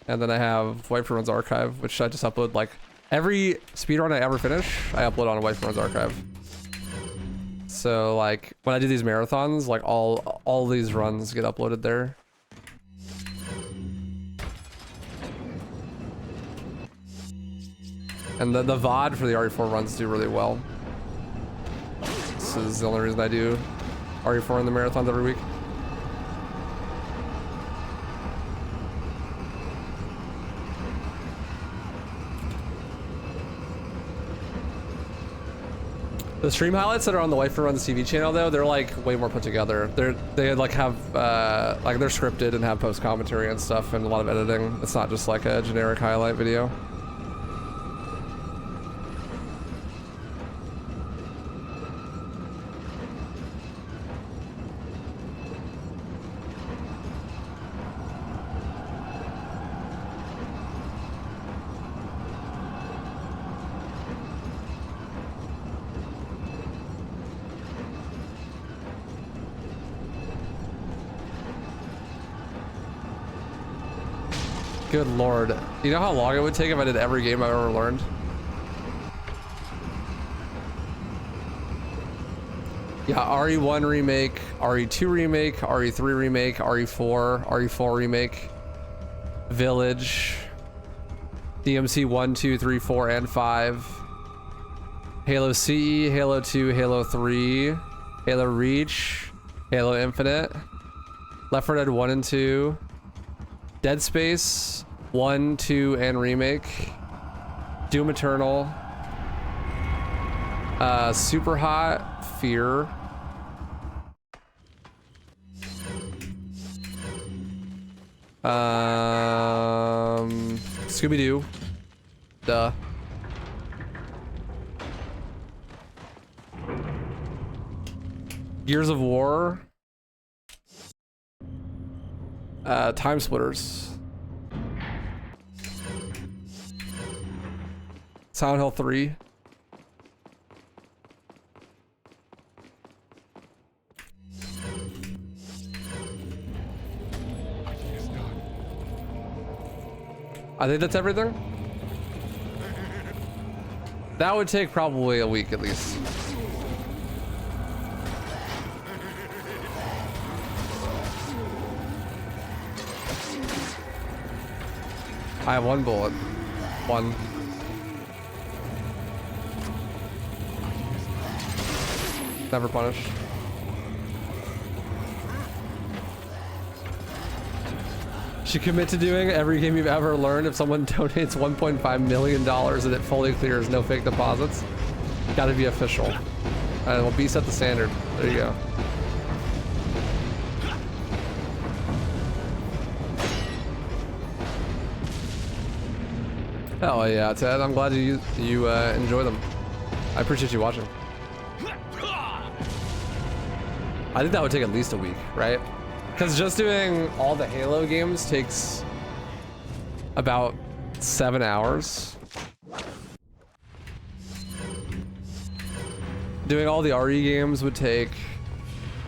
And then I have WaifuRuns Archive, which I just upload like every speedrun I ever finish, I upload on WaifuRuns Archive. So like when I do these marathons, like all these runs get uploaded there. And the VOD for the RE4 runs do really well. This is the only reason I do RE4 in the marathons every week. The stream highlights that are on the WaifuRuns TV channel though, they're like way more put together. They like have like they're scripted and have post commentary and stuff and a lot of editing. It's not just like a generic highlight video. Good lord. You know how long it would take if I did every game I've ever learned? Yeah, RE1 remake, RE2 remake, RE3 remake, RE4, RE4 remake, Village, DMC 1, 2, 3, 4, and 5, Halo CE, Halo 2, Halo 3, Halo Reach, Halo Infinite, Left 4 Dead 1 and 2, Dead Space 1, 2, and Remake. Doom Eternal. Super Hot, Fear. Scooby-Doo. Duh. Gears of War. Time Splitters. Silent Hill 3. I think that's everything. That would take probably a week at least. I have one bullet. One. Never punished. Should commit to doing every game you've ever learned. If someone donates $1.5 million and it fully clears, no fake deposits. Gotta be official. And we'll B set the standard. There you go. Oh yeah, Ted. I'm glad you enjoy them. I appreciate you watching. I think that would take at least a week, right? Because just doing all the Halo games takes about 7 hours. Doing all the RE games would take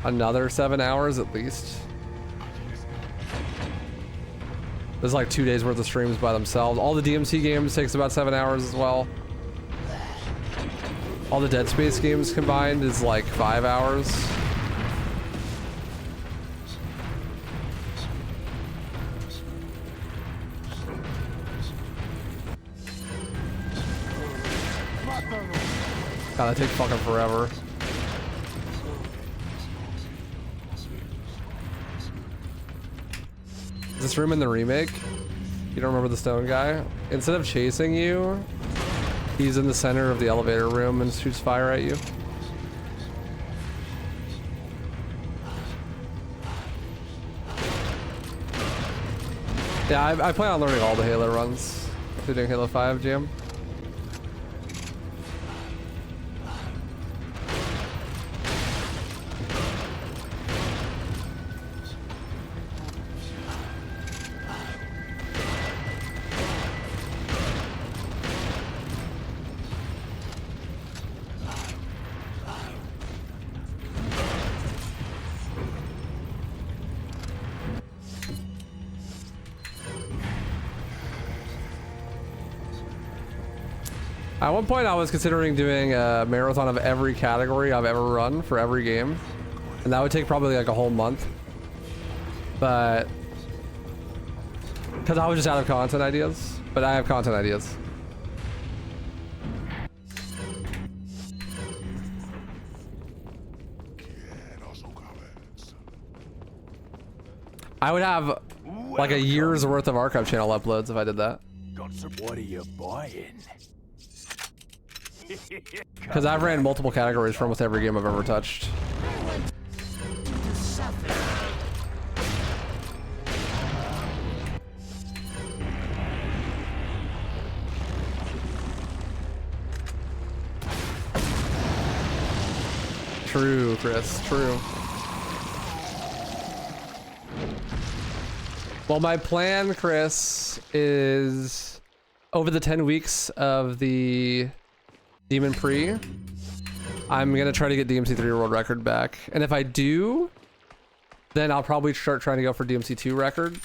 another 7 hours at least. There's like 2 days worth of streams by themselves. All the DMC games takes about 7 hours as well. All the Dead Space games combined is like 5 hours. God, that takes fucking forever. Is this room in the remake? You don't remember the stone guy? Instead of chasing you, he's in the center of the elevator room and shoots fire at you. Yeah, I plan on learning all the Halo runs, including Halo 5 Jam. At one point I was considering doing a marathon of every category I've ever run for every game. And that would take probably like a whole month. But because I was just out of content ideas. But I have content ideas. I would have like a year's worth of archive channel uploads if I did that. What are you buying? Because I've ran multiple categories for almost every game I've ever touched. True, Chris, true. Well, my plan, Chris, is over the 10 weeks of the Demon Pre, I'm gonna try to get DMC3 world record back. And if I do, then I'll probably start trying to go for DMC2 record.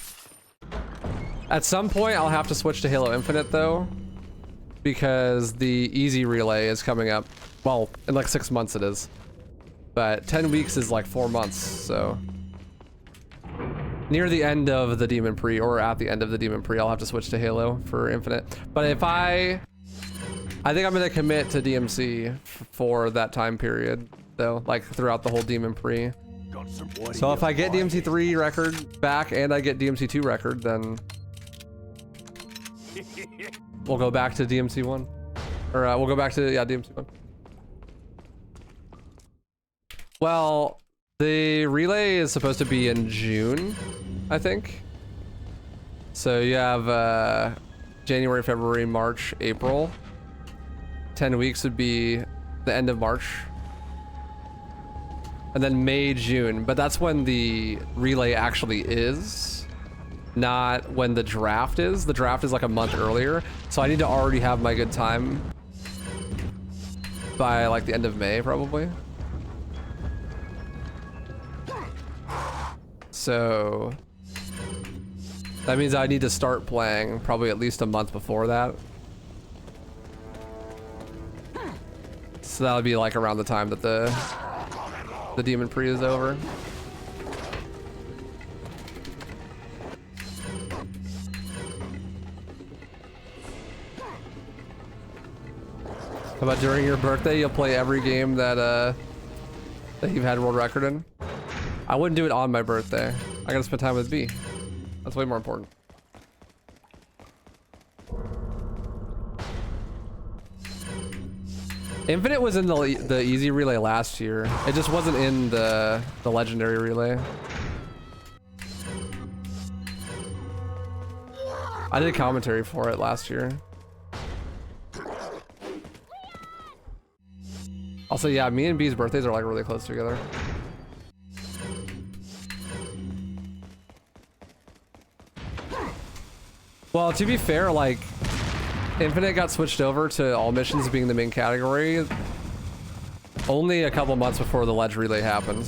At some point, I'll have to switch to Halo Infinite though, because the easy relay is coming up. Well, in like 6 months it is. But 10 weeks is like 4 months, so. Near the end of the Demon Pre, or at the end of the Demon Pre, I'll have to switch to Halo for Infinite. But if I think I'm gonna commit to DMC for that time period, though, like throughout the whole Demon Pre. So if I get DMC3 record back and I get DMC2 record, then we'll go back to DMC1. Or we'll go back to, yeah, DMC1. Well, the relay is supposed to be in June, I think. So you have January, February, March, April. 10 weeks would be the end of March. And then May, June. But that's when the relay actually is, not when the draft is. The draft is like a month earlier. So I need to already have my good time by like the end of May, probably. So that means I need to start playing probably at least a month before that. So that would be like around the time that the Demon Pre is over. How about during your birthday, you'll play every game that that you've had world record in? I wouldn't do it on my birthday. I gotta spend time with B. That's way more important. Infinite was in the easy relay last year. It just wasn't in the legendary relay. I did commentary for it last year. Also, yeah, me and B's birthdays are like really close together. Well, to be fair, like, Infinite got switched over to all missions being the main category only a couple months before the ledge relay happened.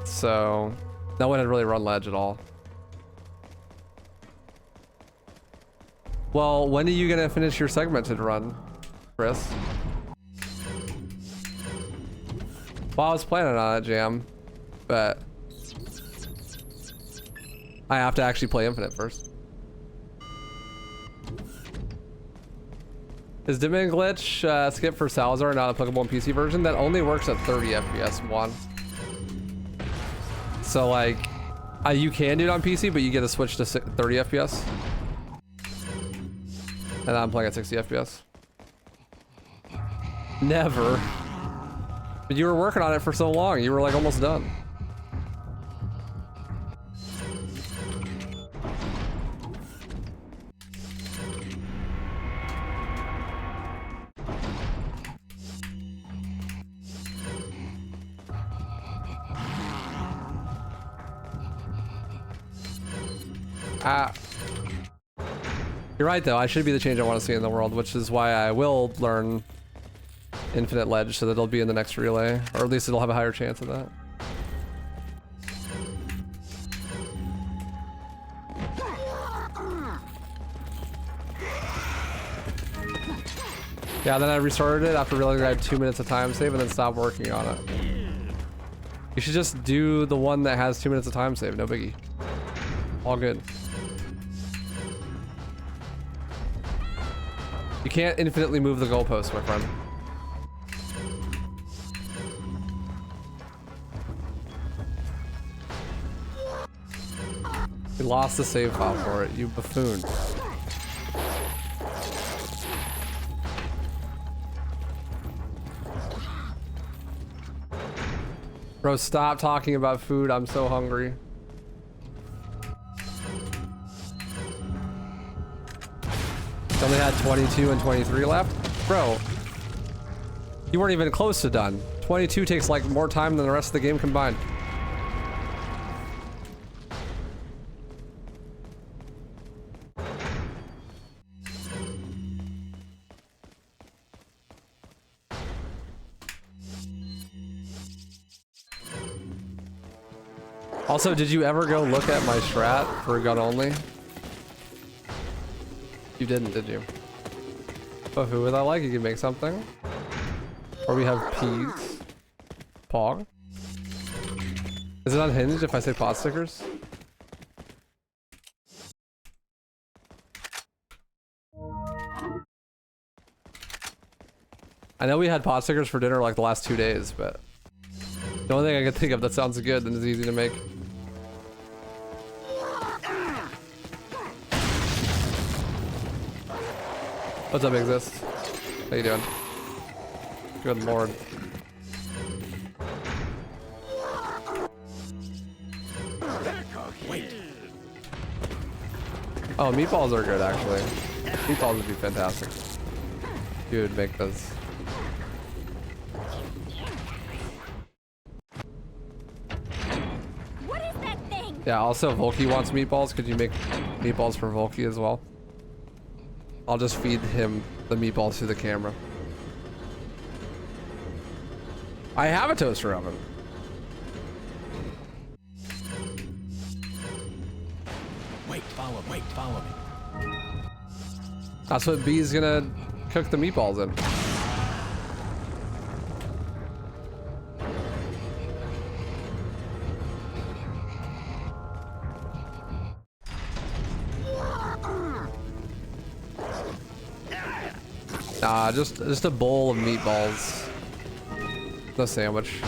So, no one had really run ledge at all. Well, when are you gonna finish your segmented run, Chris? Well, I was planning on it, Jam, but I have to actually play Infinite first. Is Dimin Glitch skip for Salazar not applicable in PC version? That only works at 30 FPS, one. So like, you can do it on PC, but you get to switch to 30 FPS. And I'm playing at 60 FPS. Never. But you were working on it for so long. You were like almost done. You're right though, I should be the change I want to see in the world, which is why I will learn Infinite Ledge so that it'll be in the next relay, or at least it'll have a higher chance of that. Yeah, then I restarted it after realizing I had 2 minutes of time save and then stopped working on it. You should just do the one that has 2 minutes of time save, no biggie. All good. You can't infinitely move the goalpost, my friend. You lost the save file for it, you buffoon. Bro, stop talking about food. I'm so hungry. Only had 22 and 23 left. Bro, you weren't even close to done. 22 takes like more time than the rest of the game combined. Also, did you ever go look at my strat for gun only? You didn't, did you? But who would I like? You can make something. Or we have peas. Pog. Is it unhinged if I say pot stickers? I know we had pot stickers for dinner like the last 2 days, but The only thing I can think of that sounds good and is easy to make. What's up, Exist? How you doing? Good lord. Wait. Oh, meatballs are good, actually. Meatballs would be fantastic. You would make those. What is that thing? Yeah, also Volky wants meatballs. Could you make meatballs for Volky as well? I'll just feed him the meatballs through the camera. I have a toaster oven. Wait, follow me. That's what B's gonna cook the meatballs in. Nah, just a bowl of meatballs. No sandwich.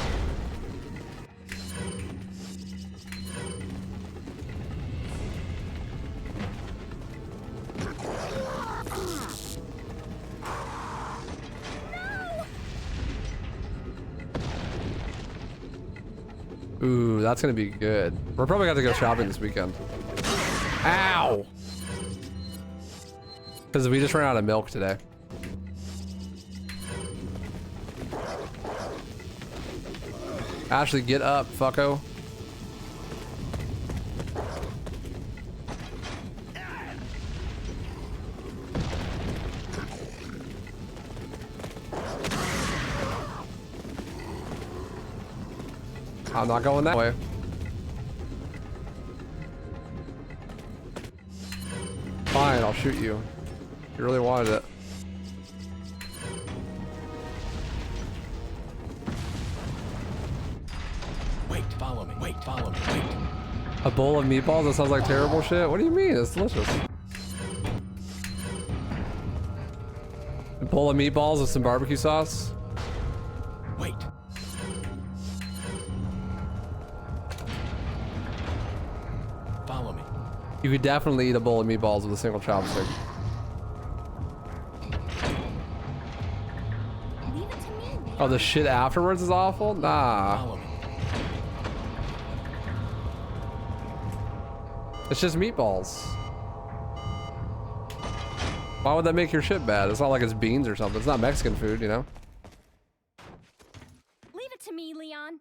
Ooh, that's gonna be good. We're probably gonna go shopping this weekend. Ow! Because we just ran out of milk today. Ashley, get up, fucko. I'm not going that way. Fine, I'll shoot you. You really wanted it. Wait, follow me. Wait, follow me. Wait. A bowl of meatballs? That sounds like terrible shit. What do you mean? It's delicious. A bowl of meatballs with some barbecue sauce? Wait. Follow me. You could definitely eat a bowl of meatballs with a single chopstick. Leave it to me. Oh, the shit afterwards is awful? Nah. Follow me. It's just meatballs. Why would that make your shit bad? It's not like it's beans or something. It's not Mexican food, you know? Leave it to me, Leon.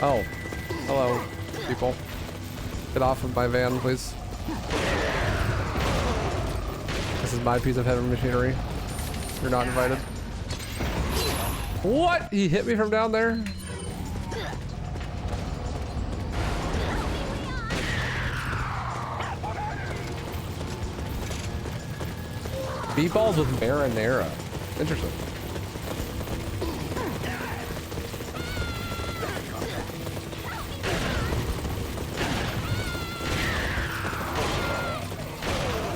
Oh. Hello, people. Get off of my van, please. This is my piece of heavy machinery. You're not invited. What? He hit me from down there? Meatballs with marinara. Interesting.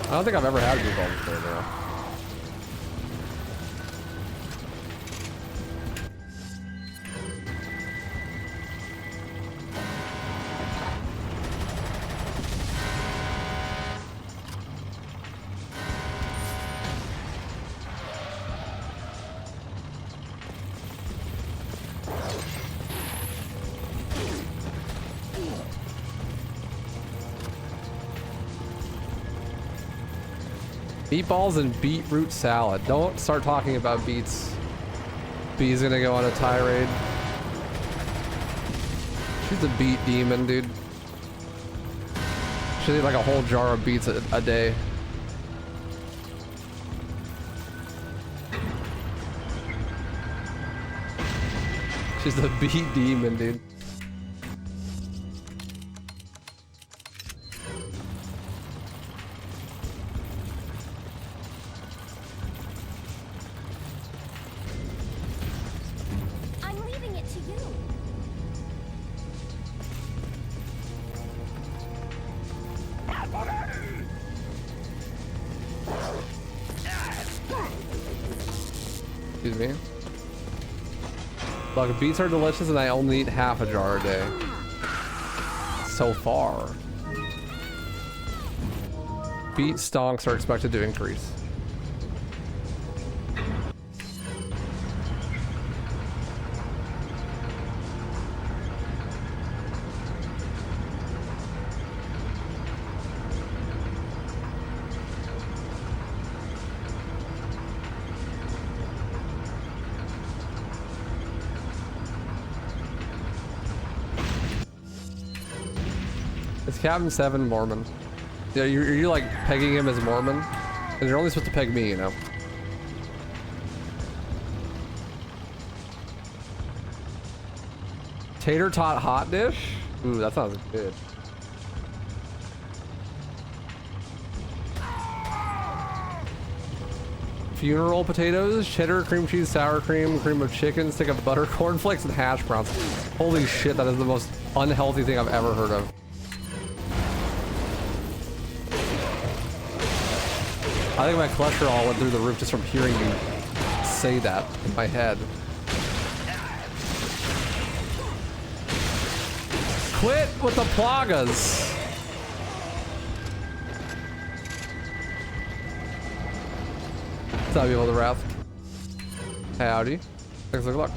I don't think I've ever had meatballs with marinara. Meatballs and beetroot salad. Don't start talking about beets. B's gonna go on a tirade. She's a beet demon, dude. She'll eat like a whole jar of beets a day. She's the beat demon, dude. I'm leaving it to you. Excuse me. Look, beets are delicious and I only eat half a jar a day. So far. Beet stonks are expected to increase. Is Captain 7 Mormon? Yeah, you're like pegging him as Mormon? And you're only supposed to peg me, you know? Tater tot hot dish? Ooh, that sounds good. Funeral potatoes, cheddar, cream cheese, sour cream, cream of chicken, stick of butter, cornflakes, and hash browns. Holy shit, that is the most unhealthy thing I've ever heard of. I think my cholesterol went through the roof just from hearing you say that in my head. Quit with the plagas! What's up, people of the Wrath? Howdy. Thanks for the luck.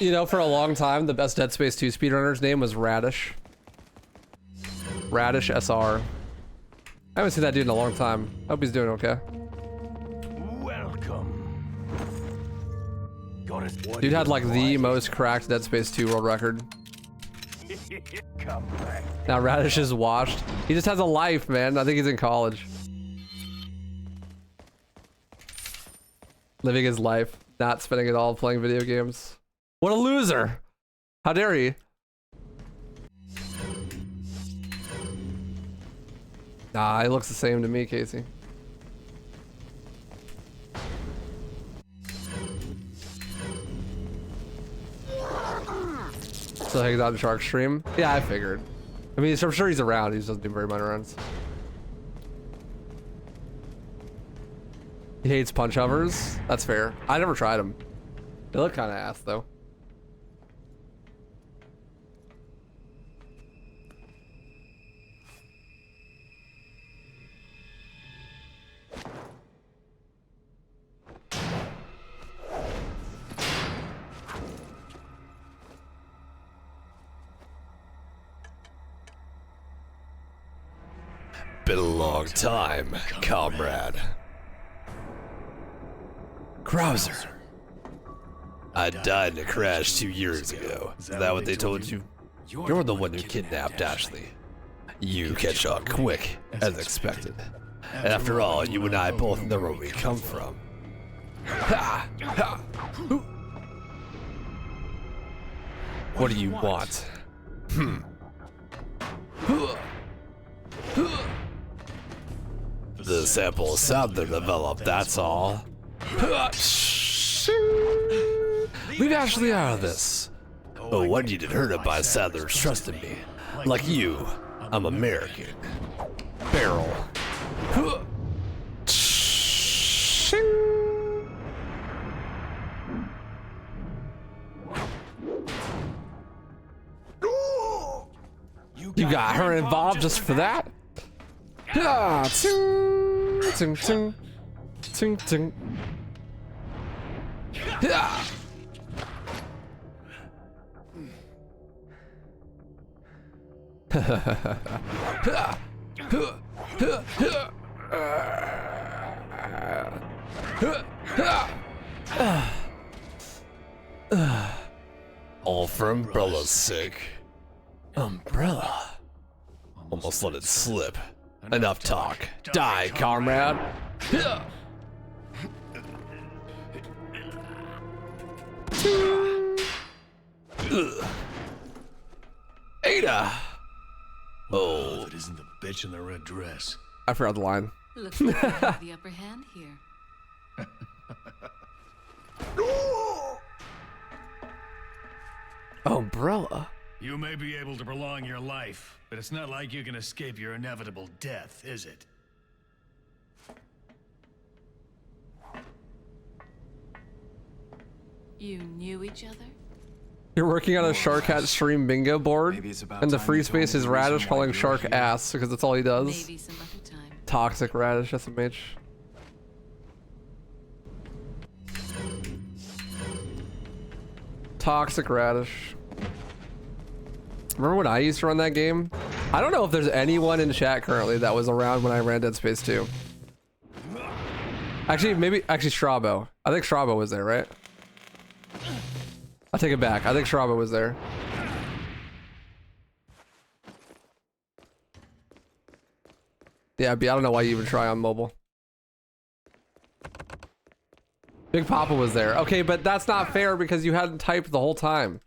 You know, for a long time, the best Dead Space 2 speedrunner's name was Radish. Radish SR. I haven't seen that dude in a long time. Hope he's doing okay. Welcome. Dude had like the most cracked Dead Space 2 world record. Come back. Now Radish is washed. He just has a life, man. I think he's in college. Living his life, not spending it all playing video games. What a loser! How dare he? Nah, he looks the same to me, Casey. So hangs out in Shark stream? Yeah, I figured. I mean, I'm sure he's around. He just doesn't do very many runs. He hates punch hovers. That's fair. I never tried them. They look kind of ass, though. Been a long time, comrade. Krauser. I died in a crash 2 years ago. Is that what they told you? You're the one who kidnapped Ashley. You catch on quick, as expected. And after all, you and I both know where we come from. Ha! Ha! What do you want? The sample Sadler developed, that's all. Leave Ashley out of this. Oh, I needed her to buy Sadler's trust in me. Like you, I'm American. Barrel. You got her involved just for that? Yeah, ting, ting, ting, ting, ting. Yeah. All for Umbrella's sake. Umbrella. Almost let it slip. Enough talk. Die, comrade. Ada. Oh, That isn't the bitch in the red dress. I forgot the line. Looks like we have the upper hand here. Umbrella. You may be able to prolong your life, but it's not like you can escape your inevitable death, is it? You knew each other? You're working on a Shark Hat stream bingo board, Maybe it's about and the time free you told me space is the Radish reason why calling you're Shark here. ass because that's all he does. Maybe some other time. Toxic Radish, SMH. Toxic Radish. Remember when I used to run that game? I don't know if there's anyone in chat currently that was around when I ran Dead Space 2. Actually, Strabo. I think Strabo was there, right? I take it back. I think Strabo was there. Yeah, B, I don't know why you even try on mobile. Big Papa was there. Okay, but that's not fair because you hadn't typed the whole time.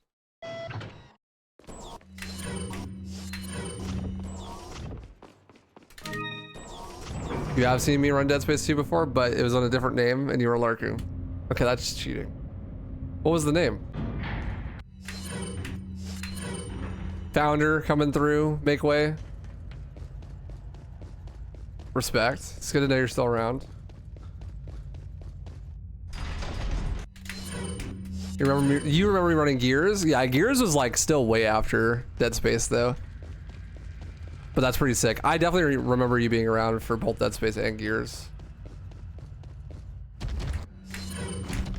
You have seen me run Dead Space 2 before, but it was on a different name and you were lurking. Okay, that's cheating. What was the name? Founder coming through, make way. Respect. It's good to know you're still around. You remember me running Gears? Yeah, Gears was like still way after Dead Space though. But that's pretty sick. I definitely remember you being around for both Dead Space and Gears.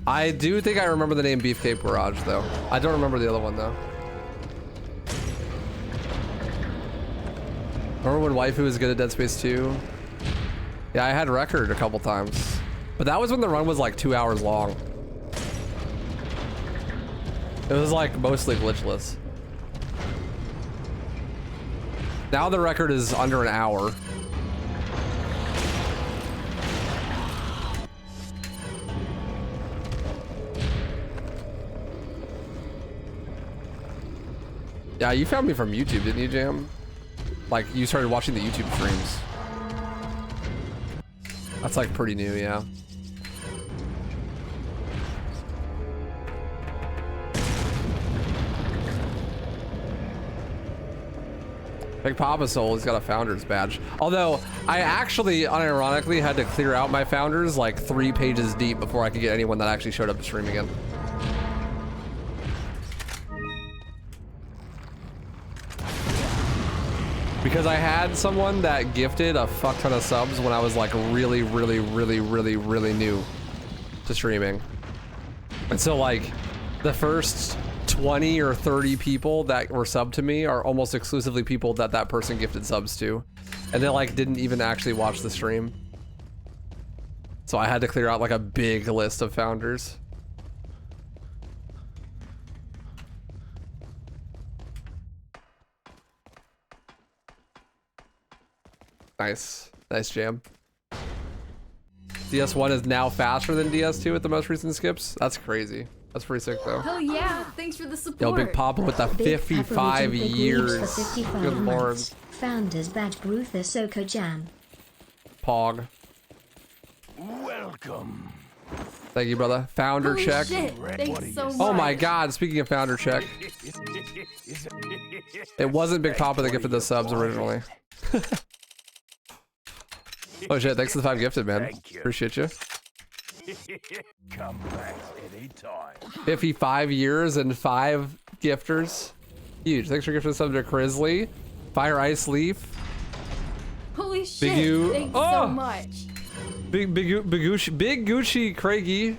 I do think I remember the name Beefcake Barrage though. I don't remember the other one though. Remember when Waifu was good at Dead Space 2? Yeah, I had record a couple times. But that was when the run was like 2 hours long. It was like mostly glitchless. Now the record is under an hour. Yeah, you found me from YouTube, didn't you, Jam? Like, you started watching the YouTube streams. That's like pretty new, yeah. Big Papa Soul, he's got a founder's badge. Although, I actually, unironically, had to clear out my founders like 3 pages deep before I could get anyone that actually showed up to stream again. Because I had someone that gifted a fuck ton of subs when I was like really new to streaming. And so like the first 20 or 30 people that were subbed to me are almost exclusively people that that person gifted subs to. And they like didn't even actually watch the stream. So I had to clear out like a big list of founders. Nice. Nice jam. DS1 is now faster than DS2 with the most recent skips. That's crazy. That's pretty sick though. Oh yeah, thanks for the support. Yo, Big Papa with the 55 years. Good lord. Founders badge Bruce Ahsoka Jam. Pog. Welcome. Thank you, brother. Founder Holy check. shit, thanks so much. Oh my god, speaking of founder check. It wasn't Big Papa that gifted the subs originally. Oh shit, thanks for the 5 gifted, man. Thank you. Appreciate you. Come back anytime. 55 years and 5 gifters. Huge. Thanks for gifting the sub to Crisley. Fire Ice Leaf. Holy shit, U- thanks Oh! so much. Big Gucci Craigie.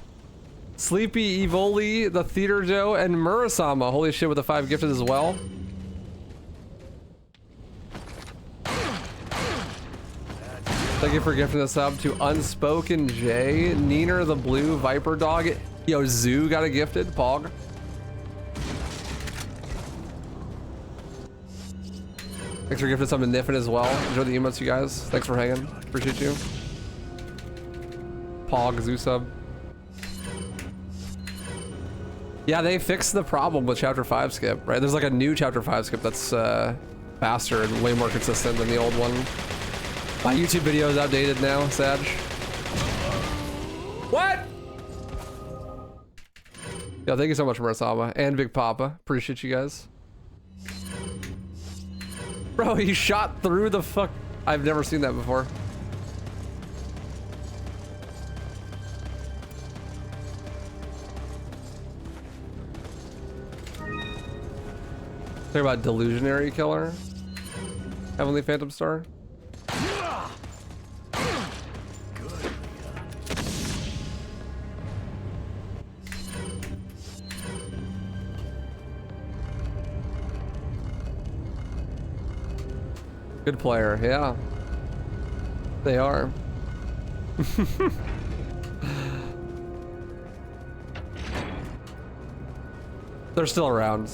Sleepy Evoli, the Theater Joe, and Murasama. Holy shit with the 5 gifted as well. Thank you for gifting the sub to Unspoken J, Neener the Blue, Viper Dog. Yo, Zoo got a gifted Pog. Thanks for gifting something Niffin as well. Enjoy the emotes, you guys. Thanks for hanging. Appreciate you. Pog, Zoo sub. Yeah, they fixed the problem with Chapter 5 skip, right? There's like a new Chapter 5 skip that's faster and way more consistent than the old one. My YouTube video is outdated now, Sag. What? Yo, thank you so much, Murasama and Big Papa. Appreciate you guys. Bro, he shot through the fuck. I've never seen that before. Talk about Delusionary Killer. Heavenly Phantom Star. Good player, yeah. They are. They're still around.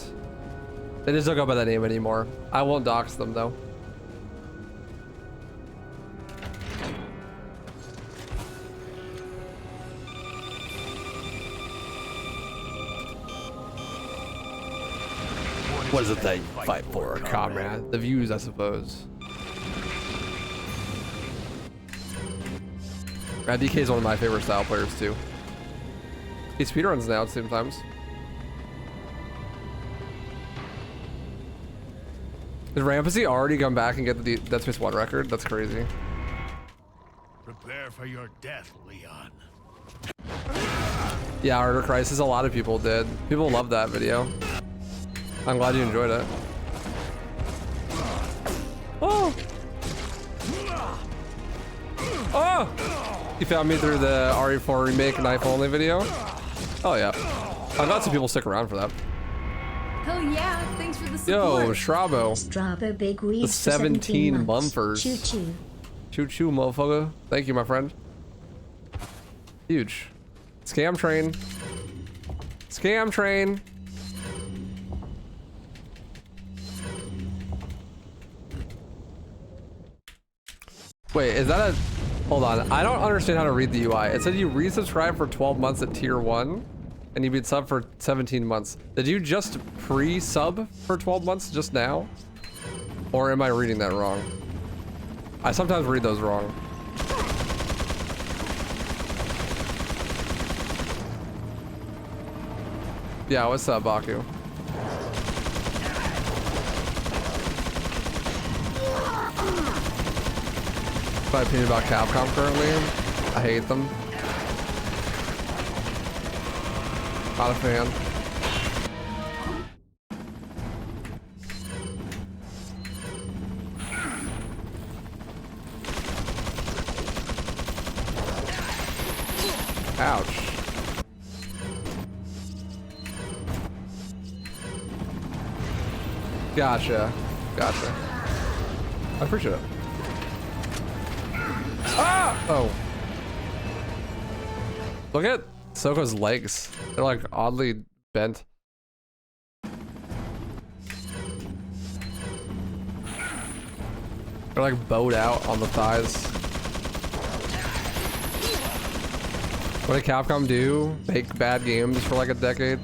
They just don't go by that name anymore. I won't dox them though. What is it that you fight for, Comrade. The views, I suppose. DK is one of my favorite style players too. He speedruns now sometimes. Did Rampasy already come back and get the Dead Space 1 record? That's crazy. Prepare for your death, Leon. Yeah, Order Crisis, a lot of people did. People love that video. I'm glad you enjoyed it. Oh! Oh! You found me through the RE4 remake knife only video? Oh yeah. I'm glad some people stick around for that. Hell yeah, thanks for the Yo, support. Strabo. Strabo Big Read The for 17 months. monthers. Choo choo. Choo choo, motherfucker. Thank you, my friend. Huge. Scam train. Scam train. Wait, is that a... Hold on. I don't understand how to read the UI. It said you resubscribe for 12 months at tier 1 and you've been sub for 17 months. Did you just pre-sub for 12 months just now? Or am I reading that wrong? I sometimes read those wrong. Yeah, what's up, Baku? My opinion about Capcom currently, I hate them. Not a fan. Ouch. Gotcha. Gotcha. I appreciate it. Ah! Oh. Look at Soko's legs. They're like oddly bent. They're like bowed out on the thighs. What did Capcom do? Make bad games for like a decade?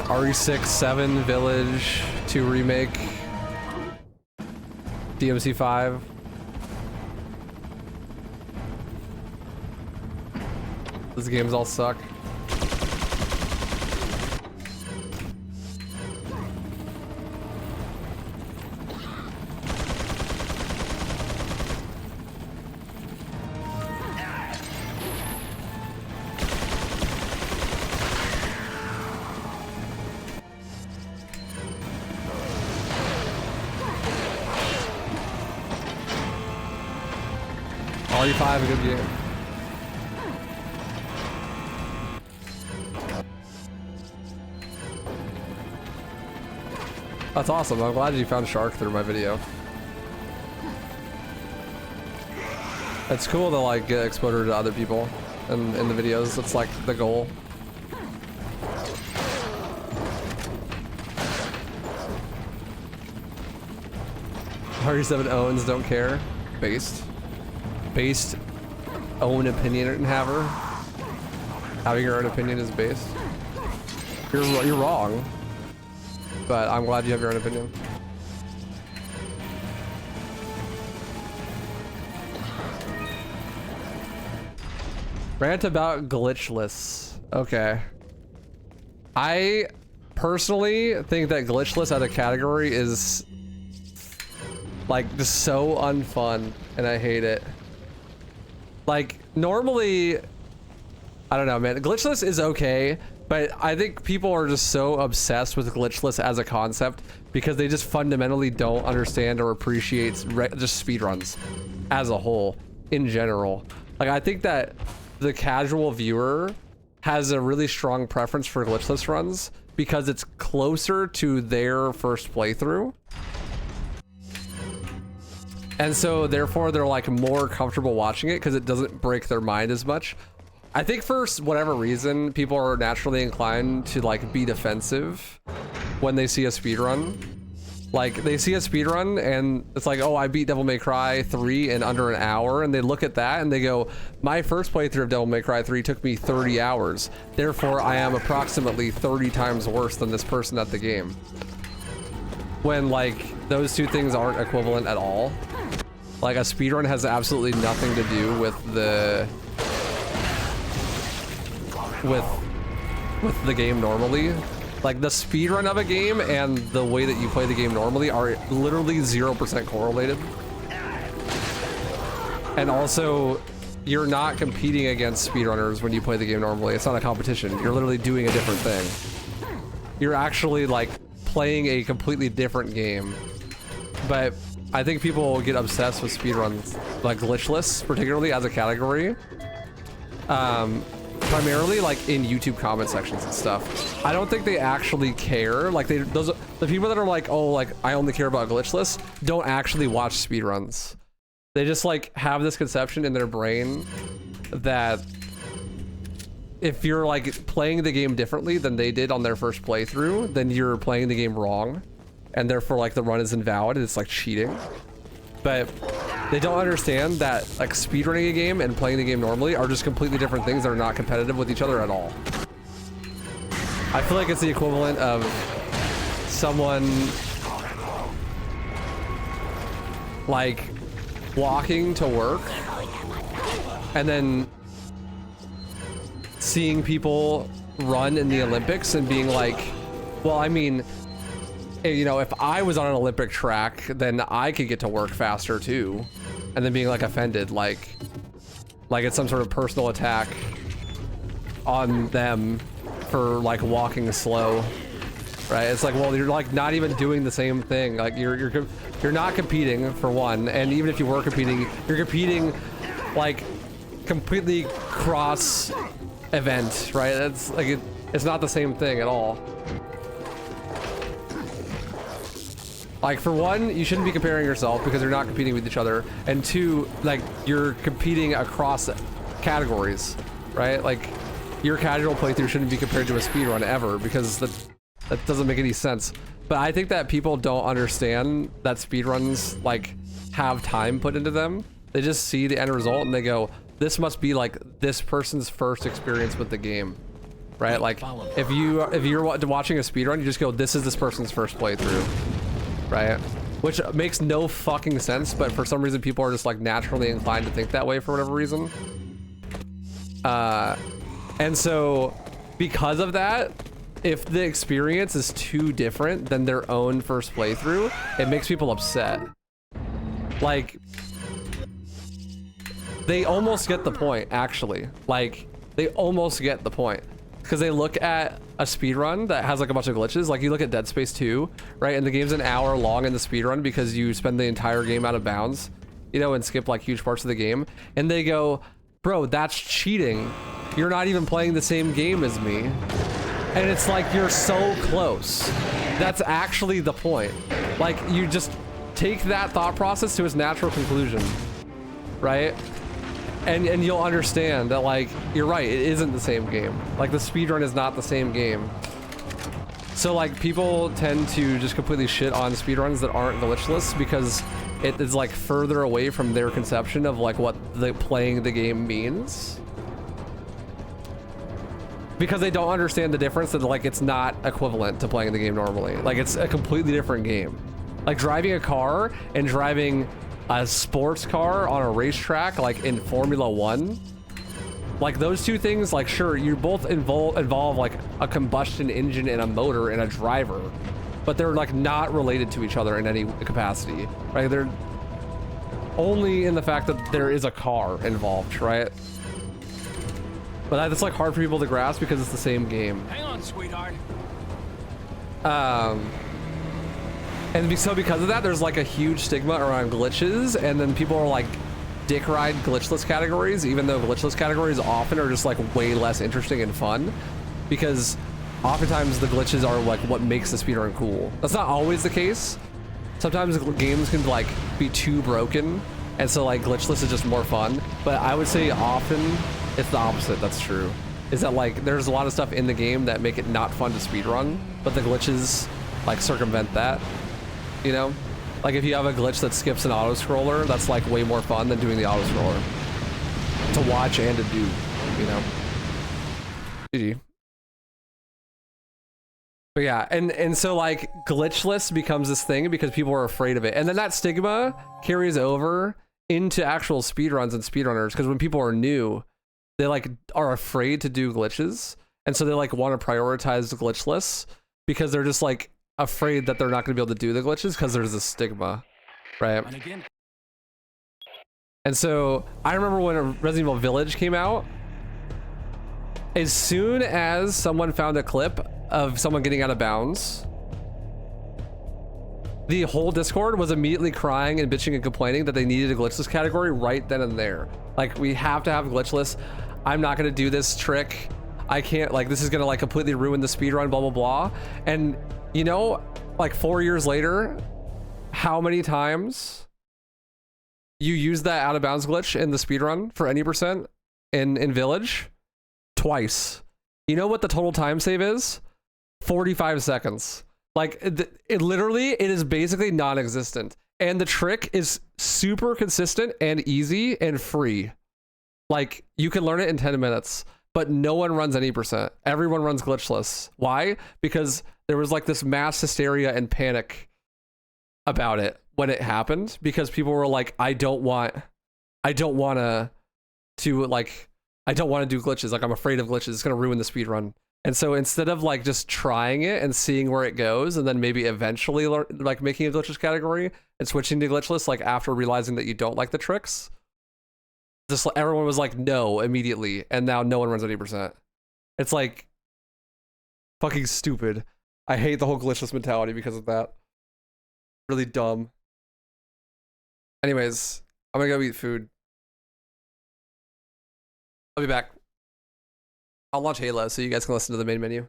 RE6, 7, Village, 2 Remake, DMC 5. These games all suck. RE5, a good game. That's awesome. I'm glad you found Shark through my video. It's cool to like get exposure to other people in the videos. It's like the goal. RE7 owns, don't care. Based. Based. Own opinion haver. Having your own opinion is based. You're wrong. But I'm glad you have your own opinion. Rant about Glitchless. Okay. I personally think that Glitchless as a category is like just so unfun and I hate it. Like normally, I don't know, man. Glitchless is okay, but I think people are just so obsessed with Glitchless as a concept because they just fundamentally don't understand or appreciate just speedruns as a whole in general. Like I think that the casual viewer has a really strong preference for glitchless runs because it's closer to their first playthrough. And so therefore they're like more comfortable watching it because it doesn't break their mind as much. I think for whatever reason, people are naturally inclined to like be defensive when they see a speedrun. Like they see a speedrun and it's like, oh, I beat Devil May Cry 3 in under an hour. And they look at that and they go, my first playthrough of Devil May Cry 3 took me 30 hours. Therefore, I am approximately 30 times worse than this person at the game. When like those two things aren't equivalent at all. Like a speedrun has absolutely nothing to do with the game normally. Like the speedrun of a game and the way that you play the game normally are literally 0% correlated. And also, you're not competing against speedrunners when you play the game normally. It's not a competition. You're literally doing a different thing. You're actually like playing a completely different game. But I think people get obsessed with speedruns, like glitchless, particularly as a category. Primarily like in YouTube comment sections and stuff. I don't think they actually care. Like the people that are like, oh, like I only care about glitchless, don't actually watch speedruns. They just like have this conception in their brain that if you're like playing the game differently than they did on their first playthrough, then you're playing the game wrong. And therefore like the run is invalid and it's like cheating. But they don't understand that like speedrunning a game and playing the game normally are just completely different things that are not competitive with each other at all. I feel like it's the equivalent of someone like walking to work and then seeing people run in the Olympics and being like, well, I mean, you know, if I was on an Olympic track, then I could get to work faster too. And then being like offended, like it's some sort of personal attack on them for like walking slow, right? It's like, well, you're like not even doing the same thing. Like you're not competing for one. And even if you were competing, you're competing like completely cross event, right? It's like, it's not the same thing at all. Like for one, you shouldn't be comparing yourself because you're not competing with each other. And two, like you're competing across categories, right? Like your casual playthrough shouldn't be compared to a speedrun ever because that doesn't make any sense. But I think that people don't understand that speedruns like have time put into them. They just see the end result and they go, this must be like this person's first experience with the game, right? Like if you're watching a speedrun, you just go, this is this person's first playthrough. Right? Which makes no fucking sense, but for some reason people are just like naturally inclined to think that way for whatever reason. And so because of that, if the experience is too different than their own first playthrough, it makes people upset. Like, they almost get the point, actually. Like, they almost get the point. Because they look at a speedrun that has like a bunch of glitches. Like you look at Dead Space 2, right? And the game's an hour long in the speedrun because you spend the entire game out of bounds, you know, and skip like huge parts of the game. And they go, bro, that's cheating. You're not even playing the same game as me. And it's like, you're so close. That's actually the point. Like, you just take that thought process to its natural conclusion, right? And you'll understand that, like, you're right, it isn't the same game. Like, the speedrun is not the same game. So, like, people tend to just completely shit on speedruns that aren't glitchless because it is, like, further away from their conception of, like, what playing the game means. Because they don't understand the difference that, like, it's not equivalent to playing the game normally. Like, it's a completely different game. Like, driving a car and driving a sports car on a racetrack, like in Formula 1, like those two things, like, sure, you both involve like a combustion engine and a motor and a driver, but they're like not related to each other in any capacity, right? They're only in the fact that there is a car involved, right? But that's like hard for people to grasp because it's the same game. Hang on, sweetheart. And so because of that, there's like a huge stigma around glitches, and then people are like dick ride glitchless categories, even though glitchless categories often are just like way less interesting and fun, because oftentimes the glitches are like what makes the speedrun cool. That's not always the case. Sometimes games can like be too broken, and so like glitchless is just more fun. But I would say often it's the opposite. That's true. Is that like there's a lot of stuff in the game that make it not fun to speedrun, but the glitches like circumvent that. You know, like if you have a glitch that skips an auto scroller, that's like way more fun than doing the auto scroller to watch and to do, you know. GG. But yeah, and so like glitchless becomes this thing because people are afraid of it, and then that stigma carries over into actual speedruns and speedrunners, because when people are new, they like are afraid to do glitches, and so they like want to prioritize glitchless because they're just like afraid that they're not going to be able to do the glitches because there's a stigma, right? And so I remember when Resident Evil Village came out, as soon as someone found a clip of someone getting out of bounds, the whole Discord was immediately crying and bitching and complaining that they needed a glitchless category right then and there. Like, we have to have glitchless. I'm not going to do this trick. I can't, like, this is going to like completely ruin the speedrun, blah, blah, blah. And you know, like 4 years later, how many times you use that out of bounds glitch in the speedrun for any percent in Village? Twice. You know what the total time save is? 45 seconds. Like it literally, it is basically non-existent. And the trick is super consistent and easy and free. Like you can learn it in 10 minutes, but no one runs any percent. Everyone runs glitchless. Why? Because there was like this mass hysteria and panic about it when it happened, because people were like, I don't want to do glitches. Like, I'm afraid of glitches. It's going to ruin the speed run. And so instead of like just trying it and seeing where it goes, and then maybe eventually like making a glitchless category and switching to glitchless, like after realizing that you don't like the tricks, just everyone was like, no, immediately. And now no one runs 80%. It's like fucking stupid. I hate the whole glitchless mentality because of that. Really dumb. Anyways, I'm gonna go eat food. I'll be back. I'll launch Halo so you guys can listen to the main menu.